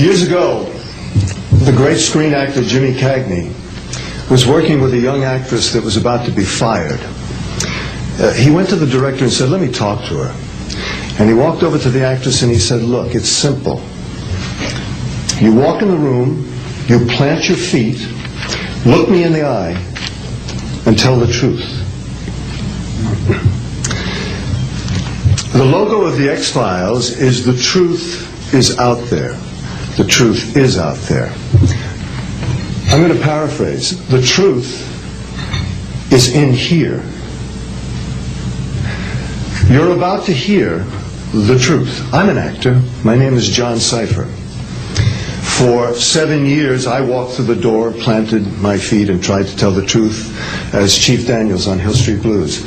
Years ago, the great screen actor Jimmy Cagney was working with a young actress that was about to be fired. He went to the director and said, "Let me talk to her." And he walked over to the actress and he said, "Look, it's simple. You walk in the room, you plant your feet, look me in the eye, and tell the truth." The logo of the X-Files is "The truth is out there." The truth is out there. I'm going to paraphrase. The truth is in here. You're about to hear the truth. I'm an actor. My name is John Cipher. For 7 years, I walked through the door, planted my feet, and tried to tell the truth as Chief Daniels on Hill Street Blues,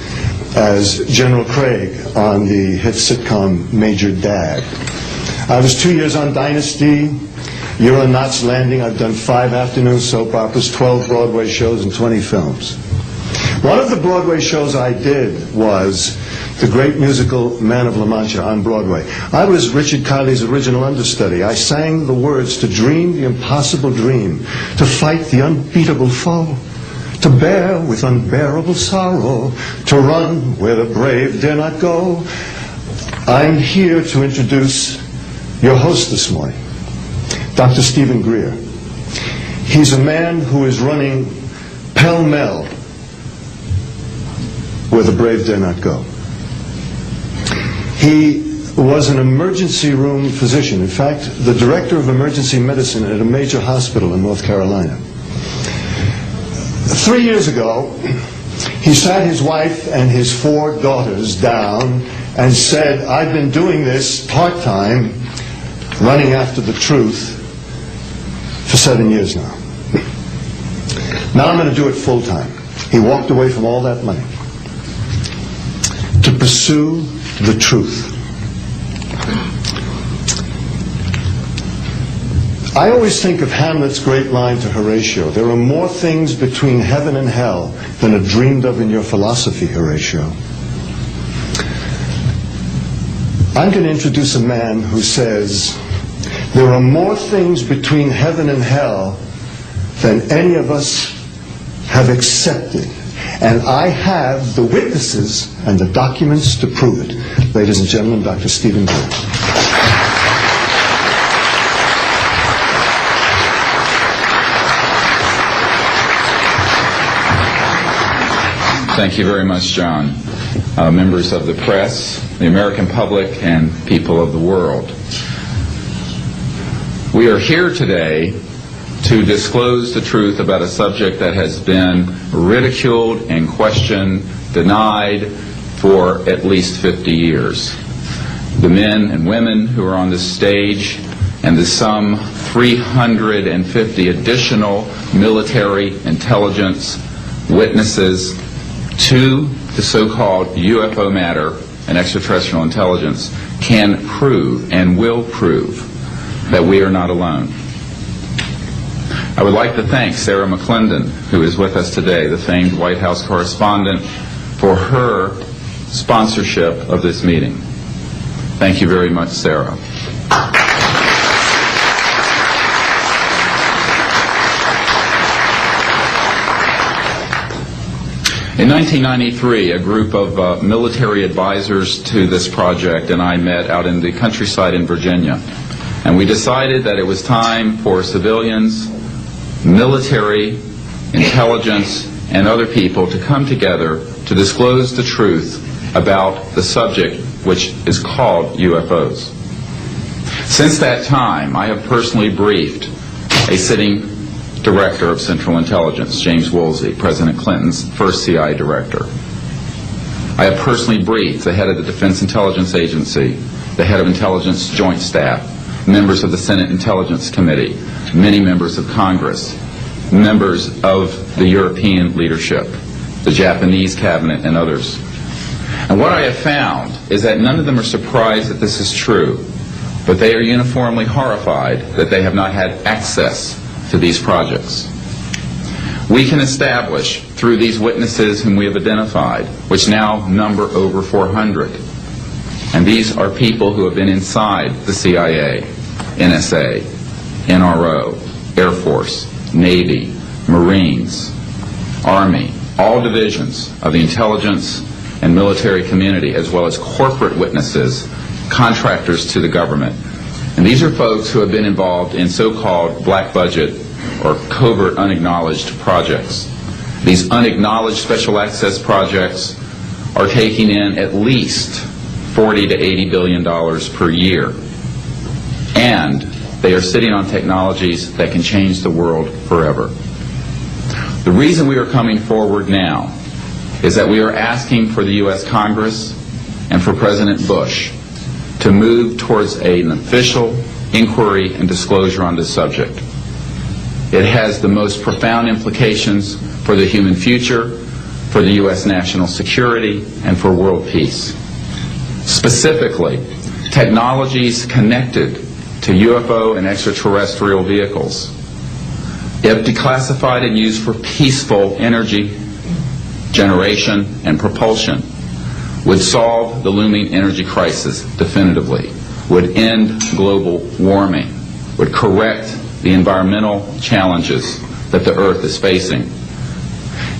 as General Craig on the hit sitcom Major Dad. I was 2 years on Dynasty. You're on Knots Landing. I've done 5 afternoon soap operas, 12 Broadway shows, and 20 films. One of the Broadway shows I did was the great musical Man of La Mancha on Broadway. I was Richard Kiley's original understudy. I sang the words to dream the impossible dream, to fight the unbeatable foe, to bear with unbearable sorrow, to run where the brave dare not go. I'm here to introduce your host this morning, Dr. Stephen Greer. He's a man who is running pell-mell where the brave dare not go. He was an emergency room physician. In fact, the director of emergency medicine at a major hospital in North Carolina. 3 years ago, he sat his wife and his 4 daughters down and said, "I've been doing this part-time, running after the truth, for 7 years now. Now I'm going to do it full-time." He walked away from all that money to pursue the truth. I always think of Hamlet's great line to Horatio, "There are more things between heaven and hell than are dreamed of in your philosophy, Horatio." I'm going to introduce a man who says, there are more things between heaven and hell than any of us have accepted. And I have the witnesses and the documents to prove it. Ladies and gentlemen, Dr. Stephen Greer. Thank you very much, John. Members of the press, the American public, and people of the world. We are here today to disclose the truth about a subject that has been ridiculed and questioned, denied for at least 50 years. The men and women who are on this stage and the some 350 additional military intelligence witnesses to the so-called UFO matter and extraterrestrial intelligence can prove and will prove that we are not alone. I would like to thank Sarah McClendon, who is with us today, the famed White House correspondent, for her sponsorship of this meeting. Thank you very much, Sarah. In 1993, a group of military advisors to this project and I met out in the countryside in Virginia, and we decided that it was time for civilians, military, intelligence, and other people to come together to disclose the truth about the subject which is called UFOs. Since that time, I have personally briefed a sitting Director of Central Intelligence, James Woolsey, President Clinton's first CIA director. I have personally briefed the head of the Defense Intelligence Agency, the head of Intelligence Joint Staff, members of the Senate Intelligence Committee, many members of Congress, members of the European leadership, the Japanese cabinet, and others. And what I have found is that none of them are surprised that this is true, but they are uniformly horrified that they have not had access to these projects. We can establish through these witnesses whom we have identified, which now number over 400, and these are people who have been inside the CIA, NSA, NRO, Air Force, Navy, Marines, Army, all divisions of the intelligence and military community, as well as corporate witnesses, contractors to the government. And these are folks who have been involved in so-called black budget or covert unacknowledged projects. These unacknowledged special access projects are taking in at least $40 to $80 billion per year. And they are sitting on technologies that can change the world forever. The reason we are coming forward now is that we are asking for the U.S. Congress and for President Bush to move towards an official inquiry and disclosure on this subject. It has the most profound implications for the human future, for the U.S. national security, and for world peace. Specifically, technologies connected to UFO and extraterrestrial vehicles, if declassified and used for peaceful energy generation and propulsion, would solve the looming energy crisis definitively, would end global warming, would correct the environmental challenges that the Earth is facing.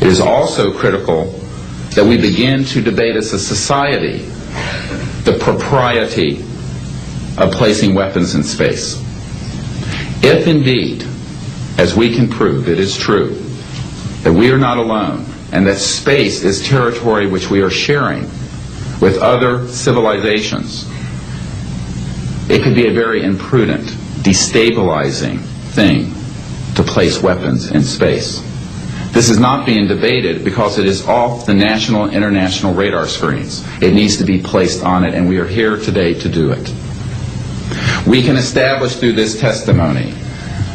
It is also critical that we begin to debate as a society the propriety of placing weapons in space. If indeed, as we can prove, it is true that we are not alone and that space is territory which we are sharing with other civilizations, it could be a very imprudent, destabilizing thing to place weapons in space. This is not being debated because it is off the national and international radar screens. It needs to be placed on it, and we are here today to do it. We can establish through this testimony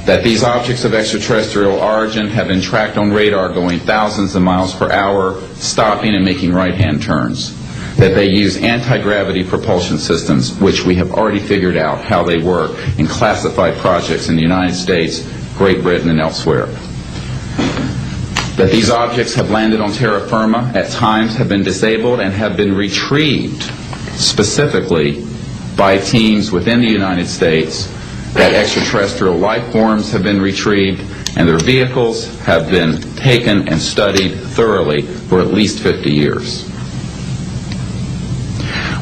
that these objects of extraterrestrial origin have been tracked on radar going thousands of miles per hour, stopping and making right-hand turns. That they use anti-gravity propulsion systems, which we have already figured out how they work in classified projects in the United States, Great Britain, and elsewhere. That these objects have landed on terra firma, at times have been disabled, and have been retrieved specifically by teams within the United States, that extraterrestrial life forms have been retrieved, and their vehicles have been taken and studied thoroughly for at least 50 years.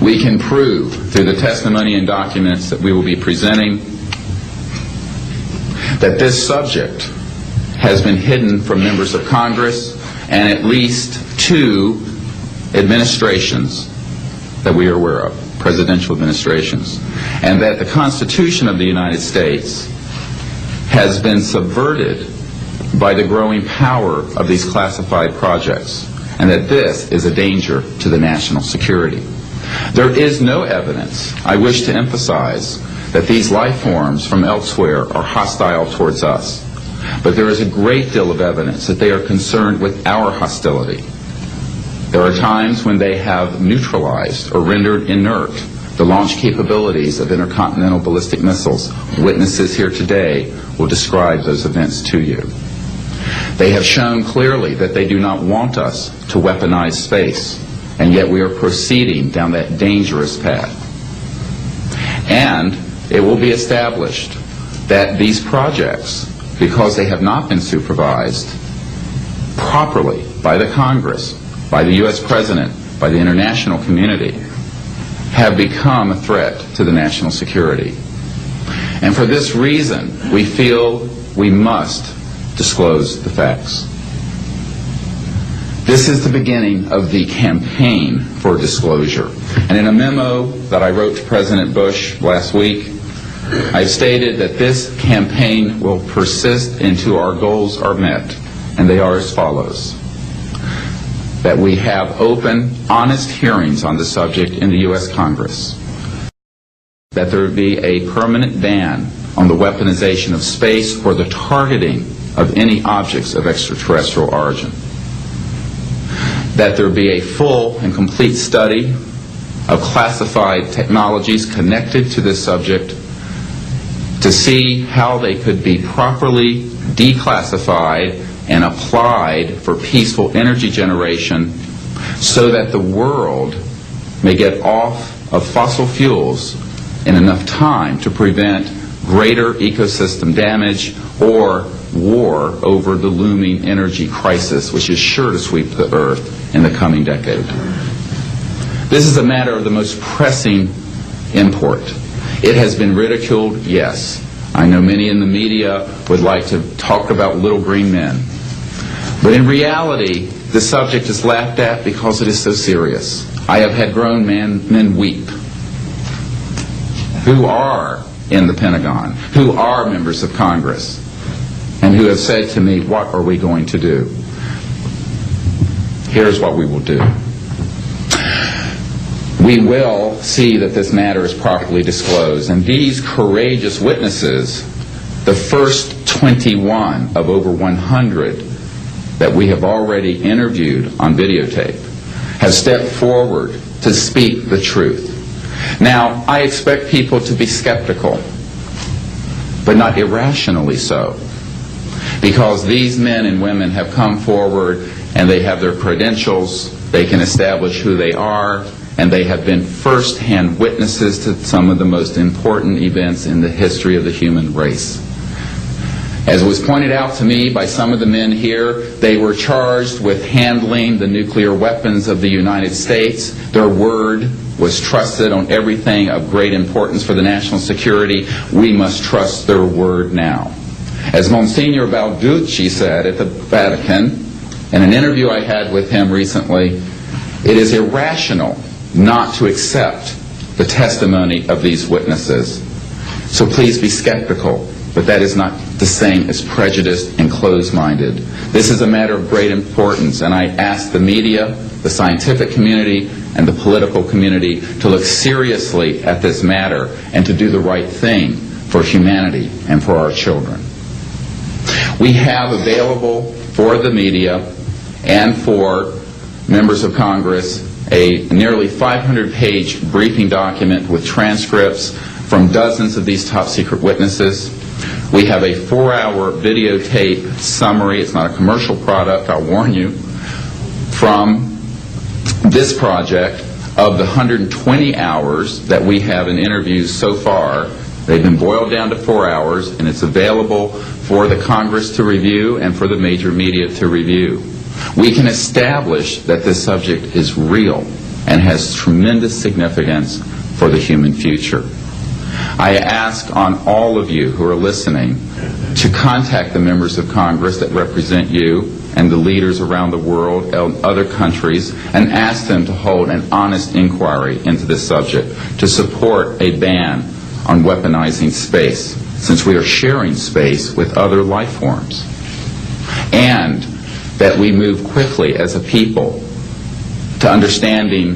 We can prove through the testimony and documents that we will be presenting that this subject has been hidden from members of Congress and at least 2 administrations that we are aware of, presidential administrations, and that the Constitution of the United States has been subverted by the growing power of these classified projects, and that this is a danger to the national security. There is no evidence, I wish to emphasize, that these life forms from elsewhere are hostile towards us. But there is a great deal of evidence that they are concerned with our hostility. There are times when they have neutralized or rendered inert the launch capabilities of intercontinental ballistic missiles. Witnesses here today will describe those events to you. They have shown clearly that they do not want us to weaponize space, and yet we are proceeding down that dangerous path. And it will be established that these projects, because they have not been supervised properly by the Congress, by the U.S. President, by the international community, have become a threat to the national security. And for this reason, we feel we must disclose the facts. This is the beginning of the campaign for disclosure. And in a memo that I wrote to President Bush last week, I've stated that this campaign will persist until our goals are met, and they are as follows. That we have open, honest hearings on the subject in the U.S. Congress. That there be a permanent ban on the weaponization of space or the targeting of any objects of extraterrestrial origin. That there be a full and complete study of classified technologies connected to this subject to see how they could be properly declassified and applied for peaceful energy generation so that the world may get off of fossil fuels in enough time to prevent greater ecosystem damage, or war over the looming energy crisis, which is sure to sweep the Earth in the coming decade. This is a matter of the most pressing import. It has been ridiculed, yes. I know many in the media would like to talk about little green men. But in reality, the subject is laughed at because it is so serious. I have had grown men weep who are in the Pentagon, who are members of Congress, and who have said to me, what are we going to do? Here's what we will do. We will see that this matter is properly disclosed, and these courageous witnesses, the first 21 of over 100 that we have already interviewed on videotape, have stepped forward to speak the truth. Now, I expect people to be skeptical, but not irrationally so, because these men and women have come forward and they have their credentials, they can establish who they are, and they have been first-hand witnesses to some of the most important events in the history of the human race. As was pointed out to me by some of the men here, they were charged with handling the nuclear weapons of the United States. Their word was trusted on everything of great importance for the national security. We must trust their word now. As Monsignor Balducci said at the Vatican, in an interview I had with him recently, it is irrational not to accept the testimony of these witnesses. So please be skeptical, but that is not the same as prejudiced and closed-minded. This is a matter of great importance, and I ask the media, the scientific community, and the political community to look seriously at this matter and to do the right thing for humanity and for our children. We have available for the media and for members of Congress a nearly 500-page briefing document with transcripts from dozens of these top-secret witnesses. We have a 4-hour videotape summary. It's not a commercial product, I'll warn you, from this project of the 120 hours that we have in interviews so far. They've been boiled down to 4 hours, and it's available for the Congress to review and for the major media to review. We can establish that this subject is real and has tremendous significance for the human future. I ask on all of you who are listening to contact the members of Congress that represent you and the leaders around the world and other countries and ask them to hold an honest inquiry into this subject to support a ban on weaponizing space, since we are sharing space with other life forms, and that we move quickly as a people to understanding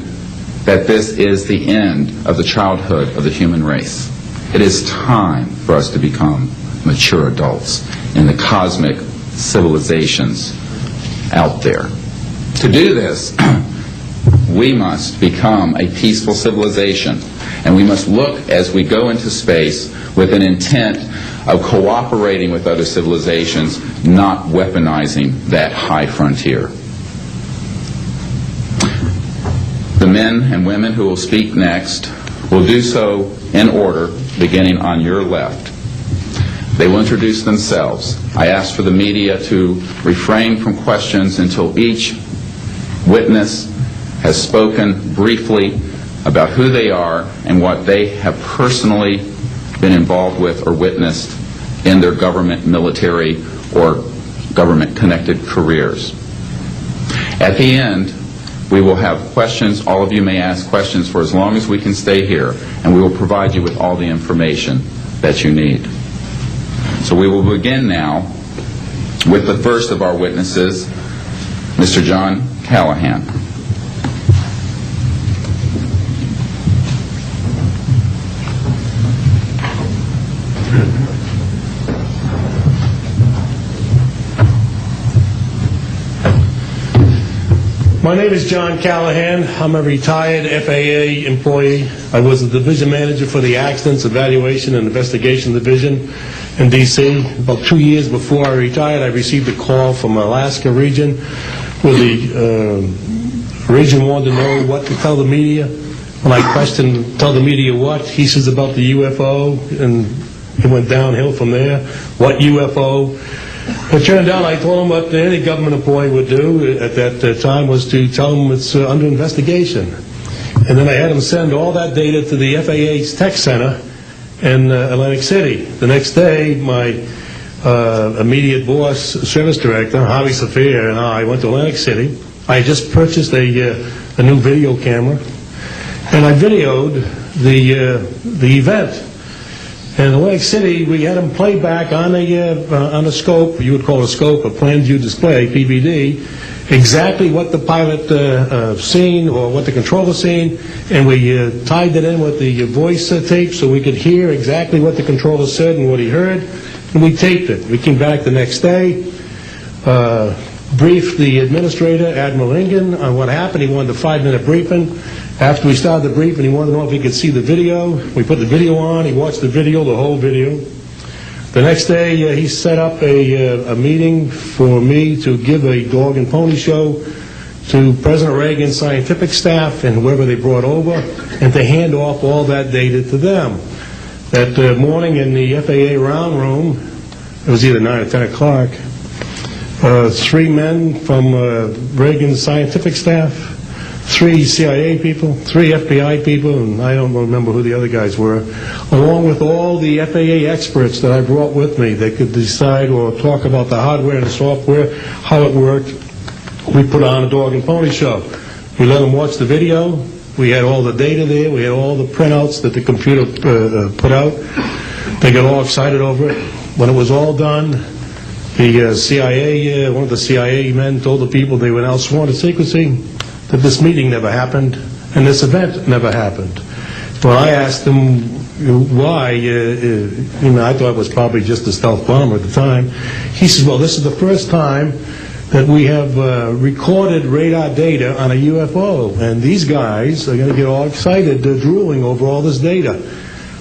that this is the end of the childhood of the human race. It is time for us to become mature adults in the cosmic civilizations out there. To do this, we must become a peaceful civilization, and we must look as we go into space with an intent of cooperating with other civilizations, not weaponizing that high frontier. The men and women who will speak next will do so in order, beginning on your left. They will introduce themselves. I ask for the media to refrain from questions until each witness has spoken briefly about who they are and what they have personally been involved with or witnessed in their government, military, or government-connected careers. At the end, we will have questions. All of you may ask questions for as long as we can stay here, and we will provide you with all the information that you need. So we will begin now with the first of our witnesses, Mr. John Callahan. My name is John Callahan. I'm a retired FAA employee. I was the division manager for the Accidents Evaluation and Investigation Division in D.C. About 2 years before I retired, I received a call from Alaska region where the region wanted to know what to tell the media. When I questioned, tell the media what, he says about the UFO and It went downhill from there. What UFO? It turned out I told him what any government employee would do at that time was to tell them it's under investigation. And then I had him send all that data to the FAA's tech center in Atlantic City. The next day, my immediate boss, service director, Harvey Saphir, and I went to Atlantic City. I had just purchased a new video camera, and I videoed the event. And in Atlantic City, we had them play back on a scope, you would call a scope, a plan view display, PVD, exactly what the pilot seen or what the controller seen, and we tied it in with the voice tape so we could hear exactly what the controller said and what he heard, and we taped it. We came back the next day, briefed the administrator, Admiral Ingen, on what happened. He wanted a 5-minute briefing. After we started the briefing, he wanted to know if he could see the video. We put the video on. He watched the video, the whole video. The next day, he set up a meeting for me to give a dog and pony show to President Reagan's scientific staff and whoever they brought over, and to hand off all that data to them. That morning in the FAA round room, it was either 9 or 10 o'clock, 3 men from Reagan's scientific staff, 3 CIA people, 3 FBI people, and I don't remember who the other guys were, along with all the FAA experts that I brought with me that could decide or talk about the hardware and the software, how it worked. We put on a dog and pony show. We let them watch the video. We had all the data there. We had all the printouts that the computer put out. They got all excited over it. When it was all done, the CIA, one of the CIA men told the people they were now sworn to secrecy, that this meeting never happened and this event never happened. Well, I asked him why. I thought it was probably just a stealth bomber at the time. He says, well, this is the first time that we have recorded radar data on a UFO, and these guys are going to get all excited, drooling over all this data.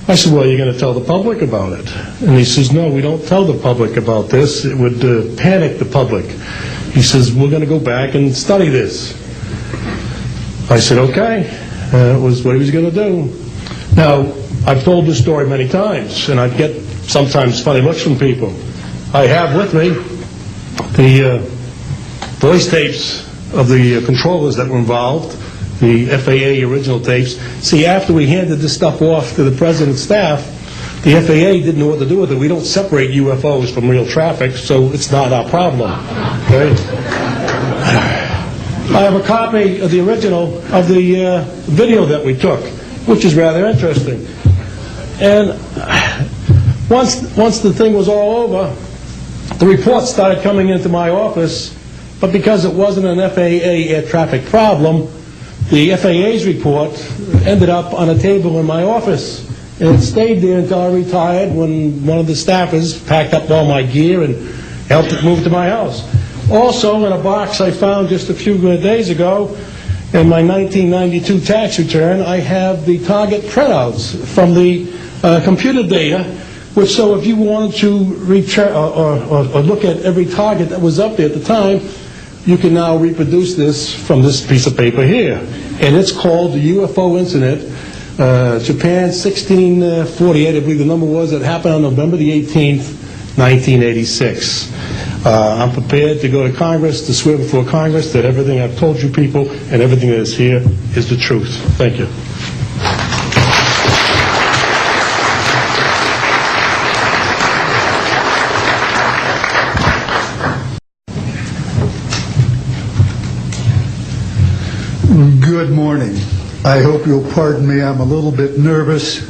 I said, well, you're going to tell the public about it? And he says, no, we don't tell the public about this. It would panic the public. He says, we're going to go back and study this. I said, okay. That was what he was going to do. Now, I've told this story many times, and I get sometimes funny looks from people. I have with me the voice tapes of the controllers that were involved, the FAA original tapes. See, after we handed this stuff off to the President's staff, the FAA didn't know what to do with it. We don't separate UFOs from real traffic, so it's not our problem. Okay? I have a copy of the original of the video that we took, which is rather interesting. And once the thing was all over, the reports started coming into my office, but because it wasn't an FAA air traffic problem, the FAA's report ended up on a table in my office. And it stayed there until I retired, when one of the staffers packed up all my gear and helped it move to my house. Also, in a box I found just a few days ago, in my 1992 tax return, I have the target printouts from the computer data, which, so if you wanted to return or look at every target that was up there at the time, you can now reproduce this from this piece of paper here. And it's called the UFO Incident, Japan 1648, I believe the number was. It happened on November the 18th, 1986. I'm prepared to go to Congress to swear before Congress that everything I've told you people and everything that is here is the truth. Thank you. Good morning. I hope you'll pardon me. I'm a little bit nervous.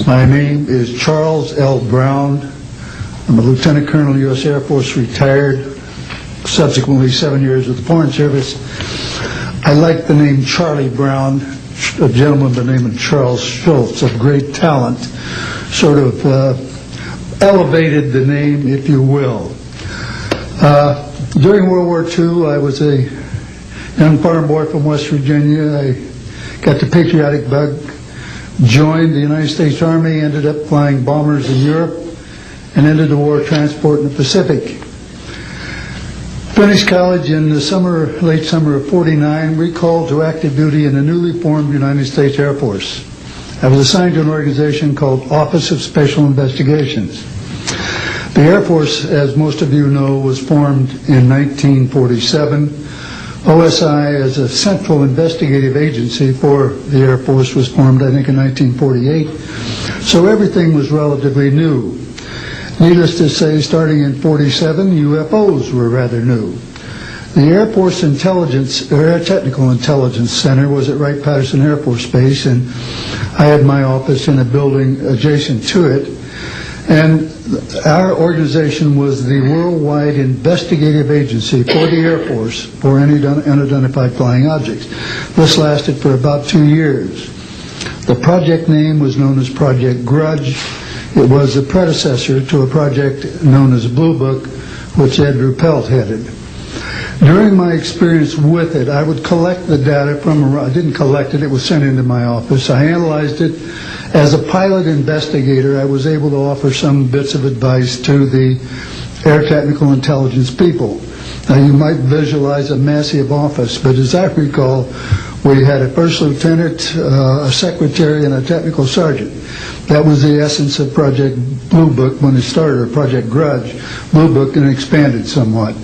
My name is Charles L. Brown. I'm a Lieutenant Colonel, U.S. Air Force, retired, subsequently 7 years with the Foreign Service. I like the name Charlie Brown. A gentleman by the name of Charles Schultz, of great talent, sort of elevated the name, if you will. During World War II, I was a young farm boy from West Virginia. I got the patriotic bug, joined the United States Army, ended up flying bombers in Europe, and ended the war transport in the Pacific. Finished college in the late summer of '49, recalled to active duty in the newly formed United States Air Force. I was assigned to an organization called Office of Special Investigations. The Air Force, as most of you know, was formed in 1947. OSI, as a central investigative agency for the Air Force, was formed, I think, in 1948. So everything was relatively new. Needless to say, starting in 47, UFOs were rather new. The Air Force Air Technical Intelligence Center was at Wright-Patterson Air Force Base, and I had my office in a building adjacent to it. And our organization was the worldwide investigative agency for the Air Force for any unidentified flying objects. This lasted for about 2 years. The project name was known as Project Grudge. It was the predecessor to a project known as Blue Book, which Ed Ruppelt headed. During my experience with it, I would collect the data from, I didn't collect it, it was sent into my office. I analyzed it. As a pilot investigator, I was able to offer some bits of advice to the Air Technical Intelligence people. Now, you might visualize a massive office, but as I recall, we had a first lieutenant, a secretary, and a technical sergeant. That was the essence of Project Blue Book when it started, or Project Grudge. Blue Book, and expanded somewhat.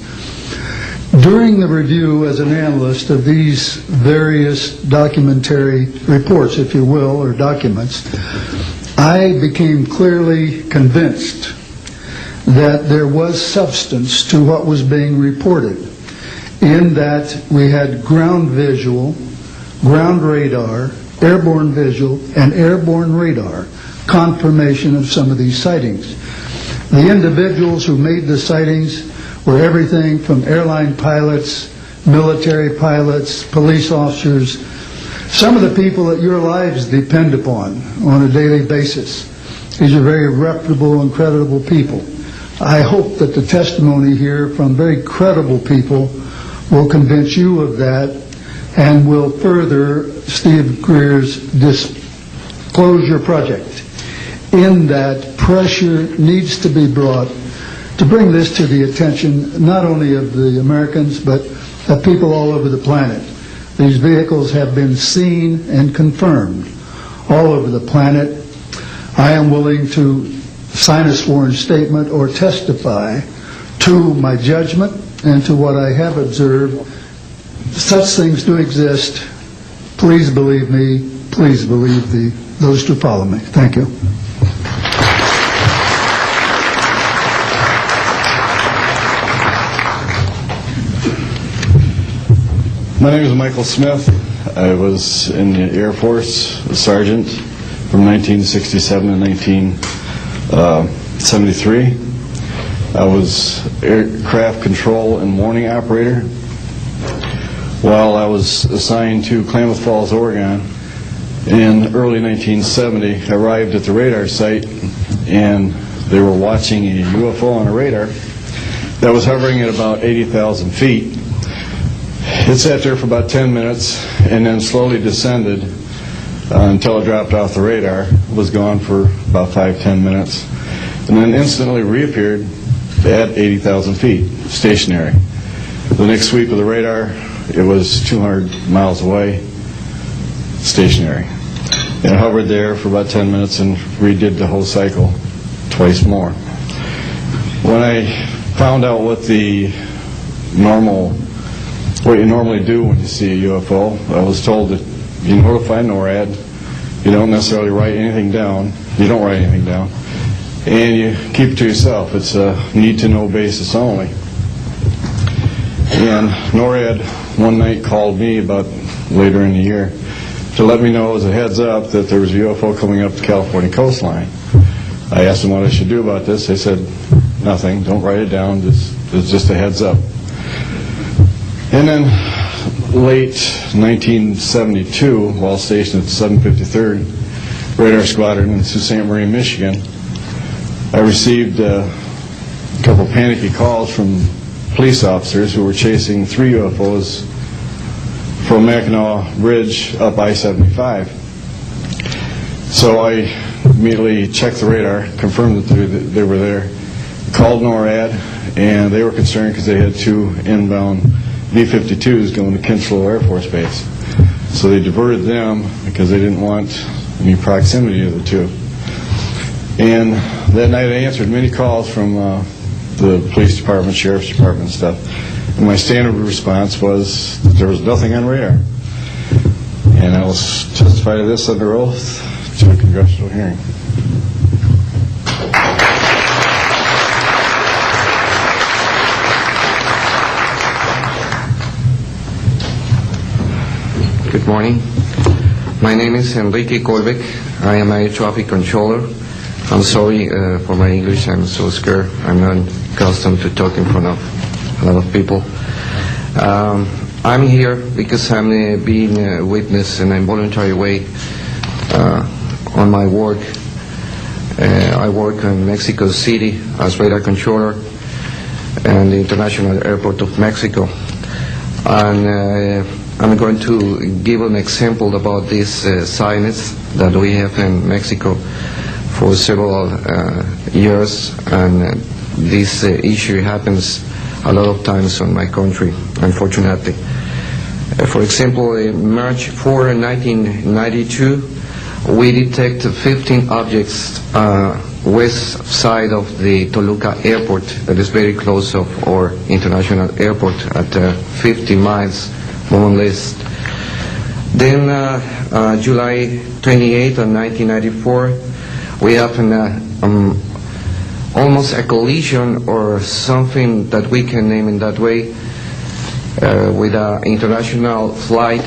During the review as an analyst of these various documentary reports, if you will, or documents, I became clearly convinced that there was substance to what was being reported, in that we had ground visual, ground radar, airborne visual, and airborne radar confirmation of some of these sightings. The individuals who made the sightings were everything from airline pilots, military pilots, police officers, some of the people that your lives depend upon on a daily basis. These are very reputable and credible people. I hope that the testimony here from very credible people will convince you of that and will further Steve Greer's disclosure project, in that pressure needs to be brought to bring this to the attention not only of the Americans, but of people all over the planet. These vehicles have been seen and confirmed all over the planet. I am willing to sign a sworn statement or testify to my judgment and to what I have observed. Such things do exist. Please believe me. Please believe those who follow me. Thank you. My name is Michael Smith. I was in the Air Force, a sergeant, from 1967 to 1973. I was aircraft control and warning operator. While I was assigned to Klamath Falls, Oregon, in early 1970, I arrived at the radar site, and they were watching a UFO on a radar that was hovering at about 80,000 feet. It sat there for about 10 minutes and then slowly descended until it dropped off the radar. It was gone for about 5-10 minutes, and then instantly reappeared at 80,000 feet, stationary. The next sweep of the radar, it was 200 miles away, stationary. And it hovered there for about 10 minutes and redid the whole cycle twice more. When I found out what you normally do when you see a UFO, I was told that you notify NORAD, you don't necessarily write anything down, you don't write anything down, and you keep it to yourself. It's a need-to-know basis only. And NORAD one night called me about later in the year to let me know as a heads up that there was a UFO coming up the California coastline. I asked them what I should do about this. They said, nothing, don't write it down, it's just a heads up. And then late 1972, while stationed at the 753rd Radar Squadron in Sault Ste. Marie, Michigan, I received a couple panicky calls from police officers who were chasing 3 UFOs from Mackinac Bridge up I-75. So I immediately checked the radar, confirmed that they were there, called NORAD, and they were concerned because they had 2 inbound B-52s going to Kinslow Air Force Base. So they diverted them because they didn't want any proximity of the two. And that night I answered many calls from the police department, sheriff's department and stuff. And my standard response was that there was nothing on radar. And I will testify to this under oath to a congressional hearing. Good morning. My name is Enrique Colbeck. I am a traffic controller. I'm sorry for my English. I'm so scared. I'm not accustomed to talk in front of a lot of people. I'm here because I'm being a witness in a voluntary way on my work. I work in Mexico City as radar controller and the International Airport of Mexico. And I'm going to give an example about this silence that we have in Mexico for several years, and this issue happens a lot of times in my country, unfortunately. For example, in March 4, 1992, we detected 15 objects west side of the Toluca airport, that is very close of our international airport at 50 miles, more or less. Then July 28 of 1994, we have almost a collision or something that we can name in that way with an international flight,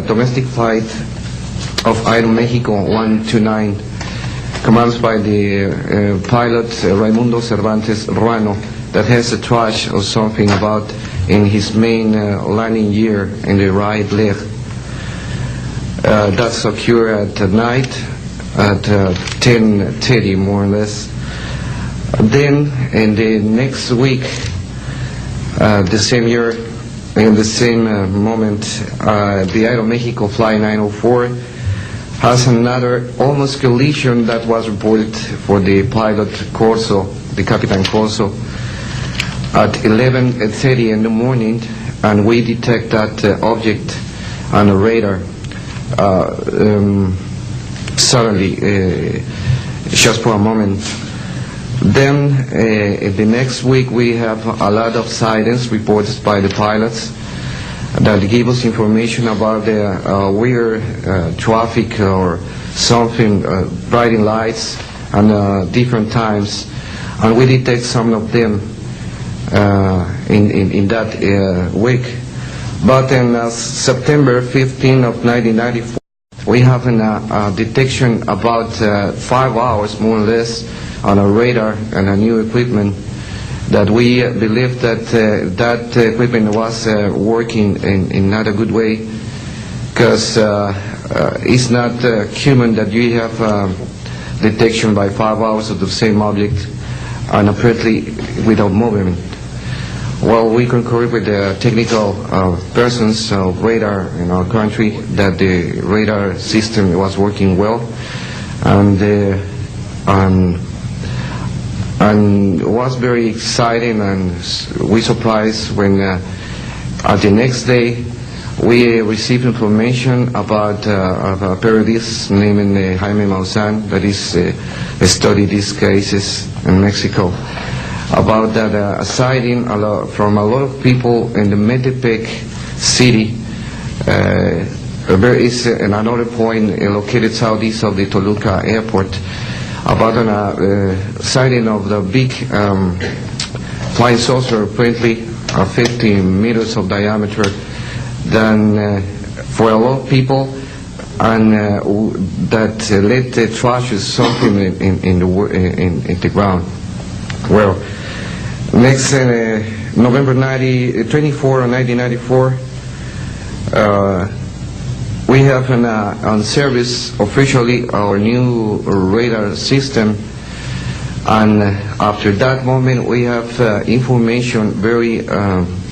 domestic flight of Aeromexico 129, commanded by the pilot Raimundo Cervantes Ruano, that has a trash or something about in his main landing gear in the right leg. That's occurred at night at 10:30 more or less. Then in the next week, the same year, in the same moment, the Aeromexico Flight 904 has another almost collision that was reported for the pilot Corso, the Capitan Corso, at 11:30 in the morning, and we detect that object on the radar suddenly, just for a moment. Then the next week we have a lot of silence reported by the pilots that give us information about the weird traffic or something, bright lights and different times, and we detect some of them in that week. But in September 15 of 1994, we have a detection about 5 hours more or less on a radar and a new equipment that we believe that that equipment was working in not a good way, because it's not human that you have detection by 5 hours of the same object and apparently without movement. Well, we concur with the technical persons of radar in our country that the radar system was working well, and was very exciting, and we surprised when at the next day we received information about a periodist named Jaime Maussan that is studied these cases in Mexico, about that a sighting from a lot of people in the Metepec city. There is another point located southeast of the Toluca airport, about a sighting of the big flying saucer, apparently 50 meters of diameter, then for a lot of people, and that led the trash is something in the ground. Well, next November 24 of 1994, we have on service officially our new radar system, and after that moment we have information very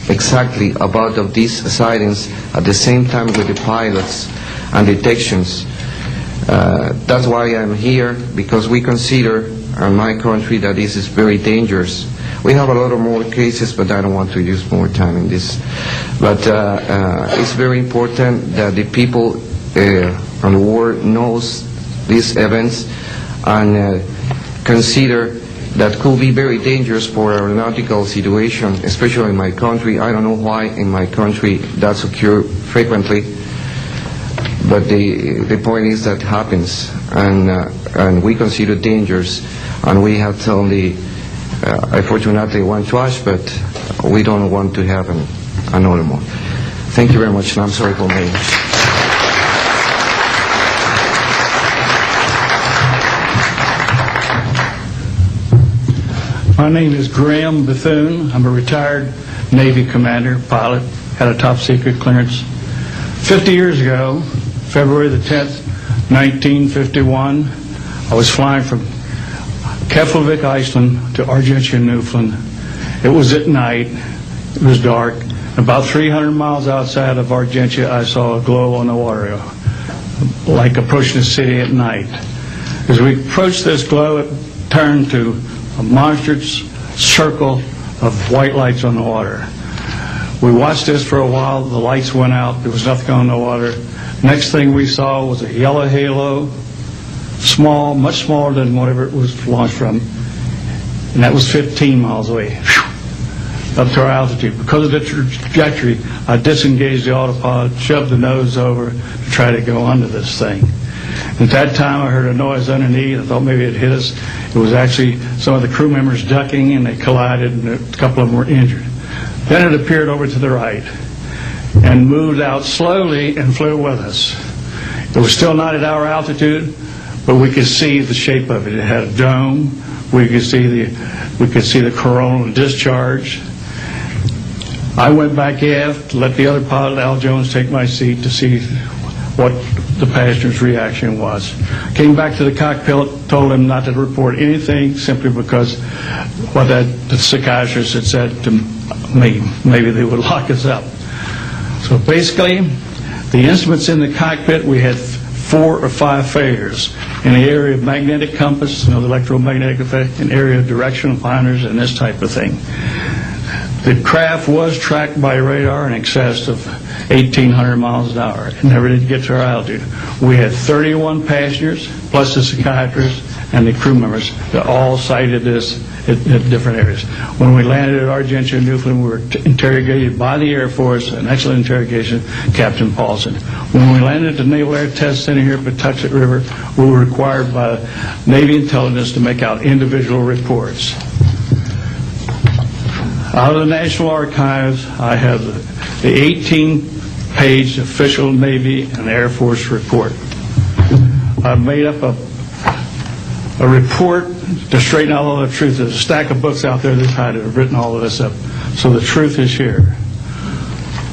exactly about of these sightings at the same time with the pilots and detections. That's why I'm here, because we consider in my country that this is very dangerous. We have a lot of more cases, but I don't want to use more time in this. But it's very important that the people on the world knows these events and consider that could be very dangerous for aeronautical situation, especially in my country. I don't know why in my country that's occur frequently, but the point is that happens, and we consider dangers, and we have only, unfortunately, one trash, but we don't want to have another more. Thank you very much, and I'm sorry for my English. My name is Graham Bethune. I'm a retired Navy commander, pilot, had a top secret clearance. 50 years ago, February the 10th, 1951, I was flying from Keflavik, Iceland to Argentia, Newfoundland. It was at night, it was dark. About 300 miles outside of Argentia, I saw a glow on the water, like approaching the city at night. As we approached this glow, it turned to a monstrous circle of white lights on the water. We watched this for a while. The lights went out. There was nothing on the water. Next thing we saw was a yellow halo, small, much smaller than whatever it was launched from, and that was 15 miles away, up to our altitude. Because of the trajectory, I disengaged the autopilot, shoved the nose over to try to go under this thing. At that time, I heard a noise underneath. I thought maybe it hit us. It was actually some of the crew members ducking, and they collided, and a couple of them were injured. Then it appeared over to the right and moved out slowly and flew with us. It was still not at our altitude, but we could see the shape of it. It had a dome. We could see the coronal discharge. I went back aft to let the other pilot, Al Jones, take my seat to see what the passenger's reaction was. Came back to the cockpit, told him not to report anything, simply because what the psychiatrist had said to me, maybe they would lock us up. So basically, the instruments in the cockpit, we had 4 or 5 failures in the area of magnetic compass, the electromagnetic effect, in area of directional finders, and this type of thing. The craft was tracked by radar in excess of 1,800 miles an hour. It never did get to our altitude. We had 31 passengers, plus the psychiatrist and the crew members, that all cited this at different areas. When we landed at Argentia, Newfoundland, we were interrogated by the Air Force, an excellent interrogation, Captain Paulson. When we landed at the Naval Air Test Center here at Patuxent River, we were required by Navy intelligence to make out individual reports. Out of the National Archives, I have the 18-page official Navy and Air Force report. I've made up a report to straighten out all the truth. There's a stack of books out there this high that have written all of this up. So the truth is here.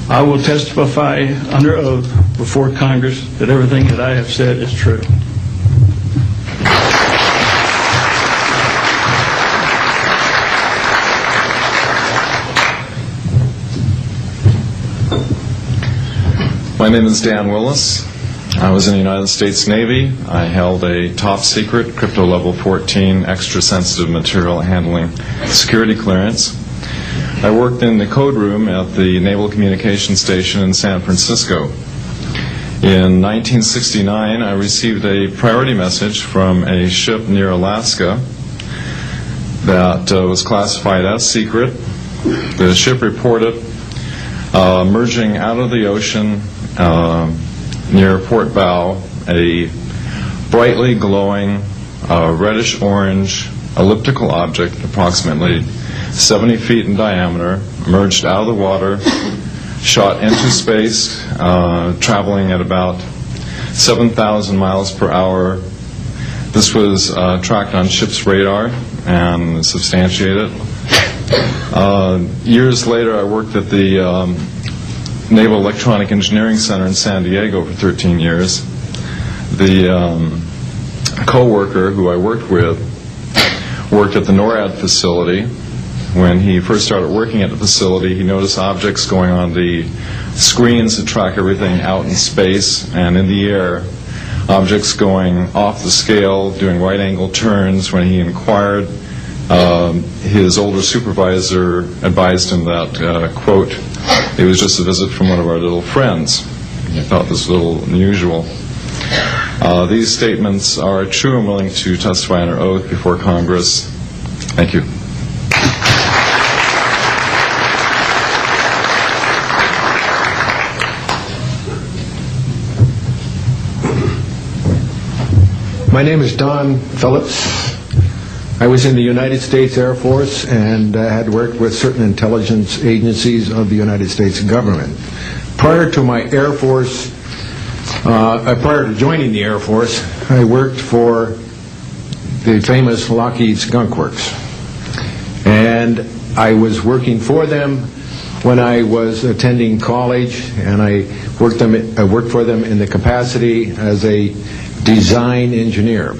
I will testify under oath before Congress that everything that I have said is true. My name is Dan Willis. I was in the United States Navy. I held a top secret crypto level 14 extra sensitive material handling security clearance. I worked in the code room at the Naval Communications Station in San Francisco. In 1969, I received a priority message from a ship near Alaska that was classified as secret. The ship reported merging out of the ocean near Port Bow, a brightly glowing reddish-orange elliptical object, approximately 70 feet in diameter, emerged out of the water, shot into space, traveling at about 7,000 miles per hour. This was tracked on ship's radar and substantiated. Years later, I worked at the Naval Electronic Engineering Center in San Diego for 13 years. The co-worker who I worked with worked at the NORAD facility. When he first started working at the facility, he noticed objects going on the screens that track everything out in space and in the air, objects going off the scale, doing right-angle turns. When he inquired, his older supervisor advised him that, quote, it was just a visit from one of our little friends. He thought this was a little unusual. These statements are true and willing to testify under oath before Congress. Thank you. My name is Don Phillips. I was in the United States Air Force and had worked with certain intelligence agencies of the United States government. Prior to my Air Force, prior to joining the Air Force, I worked for the famous Lockheed Skunk Works. And I was working for them when I was attending college, and I worked for them in the capacity as a design engineer.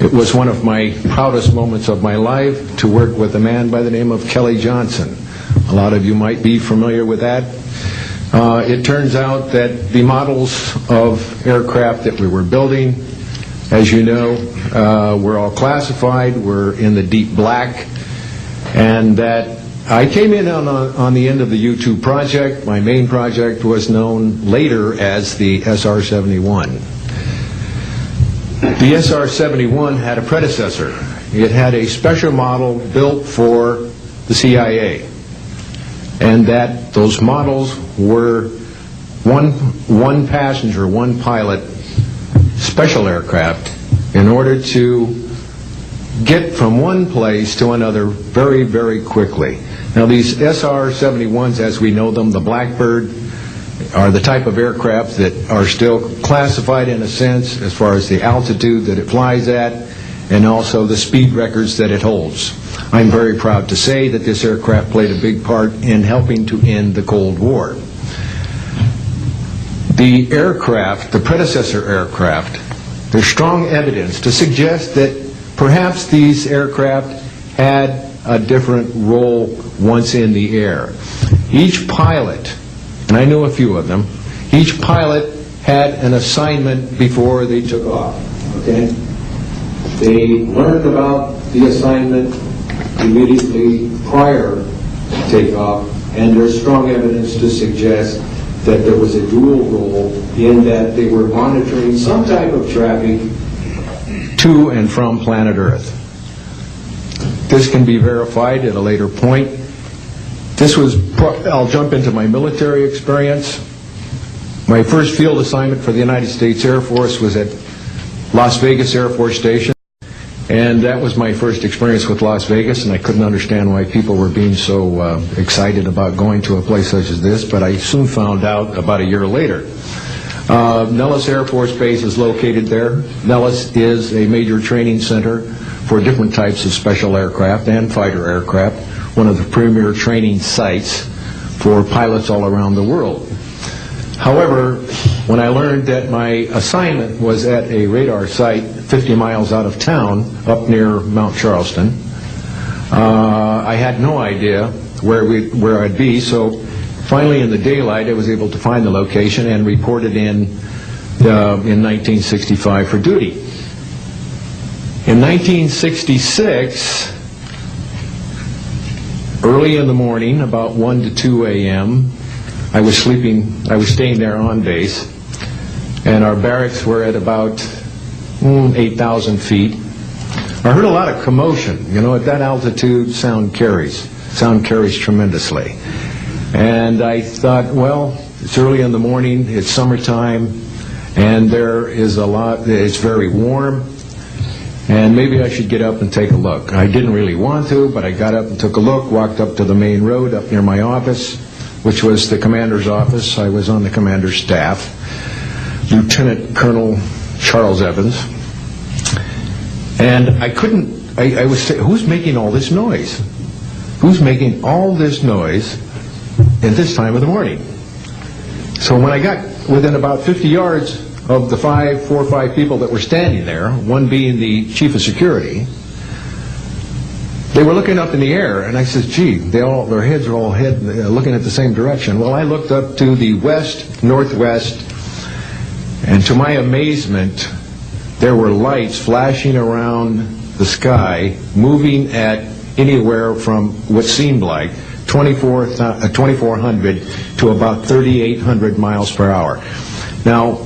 It was one of my proudest moments of my life to work with a man by the name of Kelly Johnson. A lot of you might be familiar with that. It turns out that the models of aircraft that we were building, as you know, were all classified, were in the deep black, and that I came in on the end of the U-2 project. My main project was known later as the SR-71. The SR-71 had a predecessor. It had a special model built for the CIA, and that those models were one passenger, one pilot special aircraft in order to get from one place to another very, very quickly. Now these SR-71s, as we know them, the Blackbird, are the type of aircraft that are still classified in a sense as far as the altitude that it flies at and also the speed records that it holds. I'm very proud to say that this aircraft played a big part in helping to end the Cold War. The aircraft, the predecessor aircraft, there's strong evidence to suggest that perhaps these aircraft had a different role once in the air. Each pilot, and I know a few of them, each pilot had an assignment before they took off. Okay? They learned about the assignment immediately prior to takeoff, and there's strong evidence to suggest that there was a dual role in that they were monitoring some type of traffic to and from planet Earth. This can be verified at a later point. I'll jump into my military experience. My first field assignment for the United States Air Force was at Las Vegas Air Force Station, and that was my first experience with Las Vegas, and I couldn't understand why people were being so excited about going to a place such as this, but I soon found out about a year later. Nellis Air Force Base is located there. Nellis is a major training center for different types of special aircraft and fighter aircraft, one of the premier training sites for pilots all around the world. However, when I learned that my assignment was at a radar site 50 miles out of town, up near Mount Charleston, I had no idea where I'd be, so finally in the daylight I was able to find the location and reported in 1965 for duty. In 1966, early in the morning, about 1 to 2 a.m., I was staying there on base, and our barracks were at about 8,000 feet. I heard a lot of commotion. You know, at that altitude, sound carries tremendously. And I thought, well, it's early in the morning, it's summertime, and there is it's very warm, and maybe I should get up and take a look. I didn't really want to, but I got up and took a look, walked up to the main road up near my office, which was the commander's office. I was on the commander's staff, Lieutenant Colonel Charles Evans. And I was saying, who's making all this noise? Who's making all this noise at this time of the morning? So when I got within about 50 yards of the 4 or 5 people that were standing there, one being the chief of security, they were looking up in the air, and I said, gee, their heads are all looking at the same direction. Well, I looked up to the west, northwest, and to my amazement, there were lights flashing around the sky, moving at anywhere from what seemed like 2,400 to about 3,800 miles per hour. Now,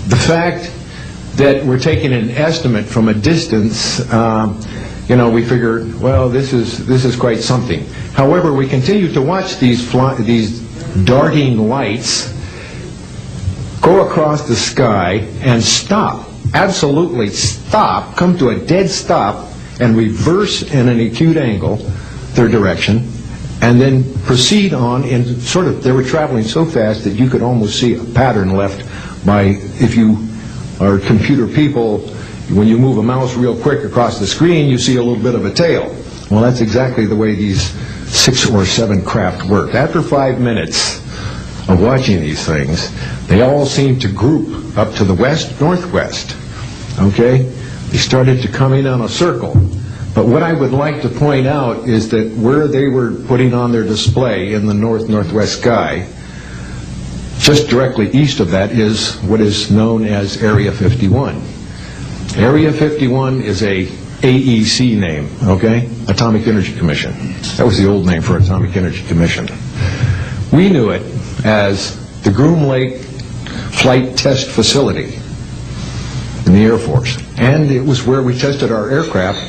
the fact that we're taking an estimate from a distance, you know, we figured, well, this is quite something. However, we continue to watch these darting lights go across the sky and stop, absolutely stop, come to a dead stop, and reverse in an acute angle their direction, and then proceed on in sort of, they were traveling so fast that you could almost see a pattern left by, if you are computer people, when you move a mouse real quick across the screen, you see a little bit of a tail. Well, that's exactly the way these 6 or 7 craft worked. After 5 minutes of watching these things, they all seemed to group up to the west, northwest. Okay? They started to come in on a circle. But what I would like to point out is that where they were putting on their display in the north-northwest sky, just directly east of that is what is known as Area 51. Area 51 is a AEC name, okay? Atomic Energy Commission. That was the old name for Atomic Energy Commission. We knew it as the Groom Lake Flight Test Facility in the Air Force. And it was where we tested our aircraft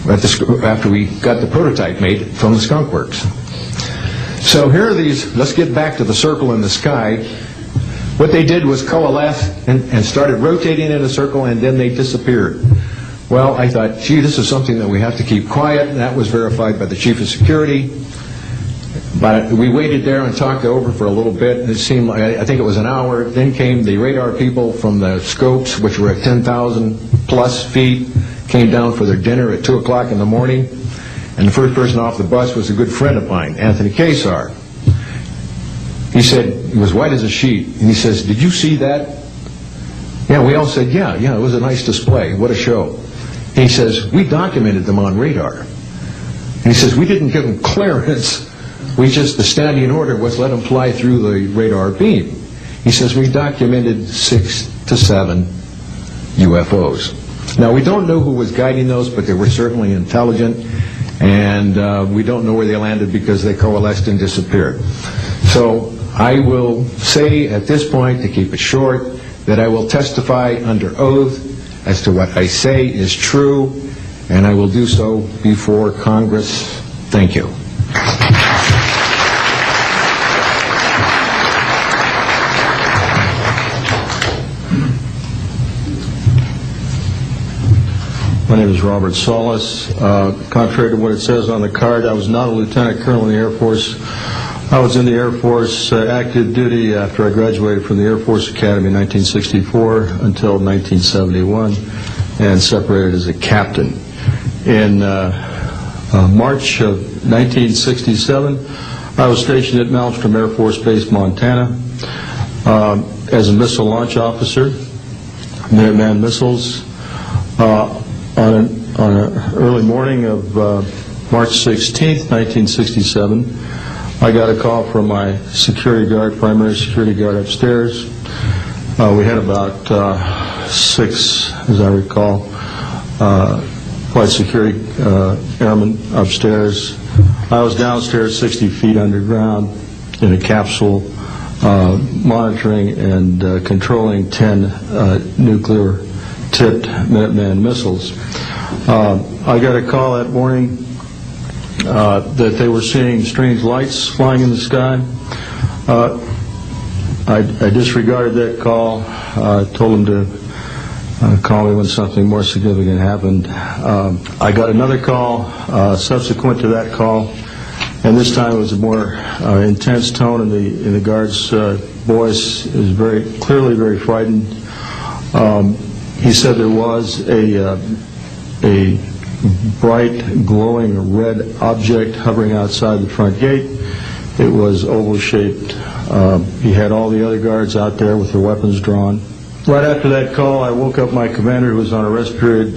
after we got the prototype made from the Skunk Works. So here are these, let's get back to the circle in the sky. What they did was coalesce and started rotating in a circle, and then they disappeared. Well, I thought, gee, this is something that we have to keep quiet, and that was verified by the Chief of Security. But we waited there and talked over for a little bit, and it seemed like, I think it was an hour. Then came the radar people from the scopes, which were at 10,000 plus feet, came down for their dinner at 2 o'clock in the morning. And the first person off the bus was a good friend of mine, Anthony Kesar. He said, he was white as a sheet, and he says, did you see that? Yeah, we all said, yeah, it was a nice display. What a show. He says, we documented them on radar. And he says, we didn't give them clearance. We just, the standing order was let them fly through the radar beam. He says, we documented 6 to 7 UFOs. Now, we don't know who was guiding those, but they were certainly intelligent, and we don't know where they landed because they coalesced and disappeared. So I will say at this point, to keep it short, that I will testify under oath as to what I say is true, and I will do so before Congress. Thank you. My name is Robert Solis. Contrary to what it says on the card, I was not a lieutenant colonel in the Air Force. I was in the Air Force active duty after I graduated from the Air Force Academy in 1964 until 1971, and separated as a captain. In March of 1967, I was stationed at Malmstrom Air Force Base, Montana, as a missile launch officer, Minuteman Missiles. On an early morning of March 16th, 1967, I got a call from my security guard, primary security guard upstairs. We had about 6, as I recall, flight security airmen upstairs. I was downstairs 60 feet underground in a capsule, monitoring and controlling 10 nuclear-tipped Minuteman missiles. I got a call that morning that they were seeing strange lights flying in the sky. I disregarded that call. Told them to call me when something more significant happened. I got another call subsequent to that call, and this time it was a more intense tone in the guard's voice. It was very clearly very frightened. He said there was a bright, glowing red object hovering outside the front gate. It was oval-shaped. He had all the other guards out there with their weapons drawn. Right after that call, I woke up my commander, who was on a rest period,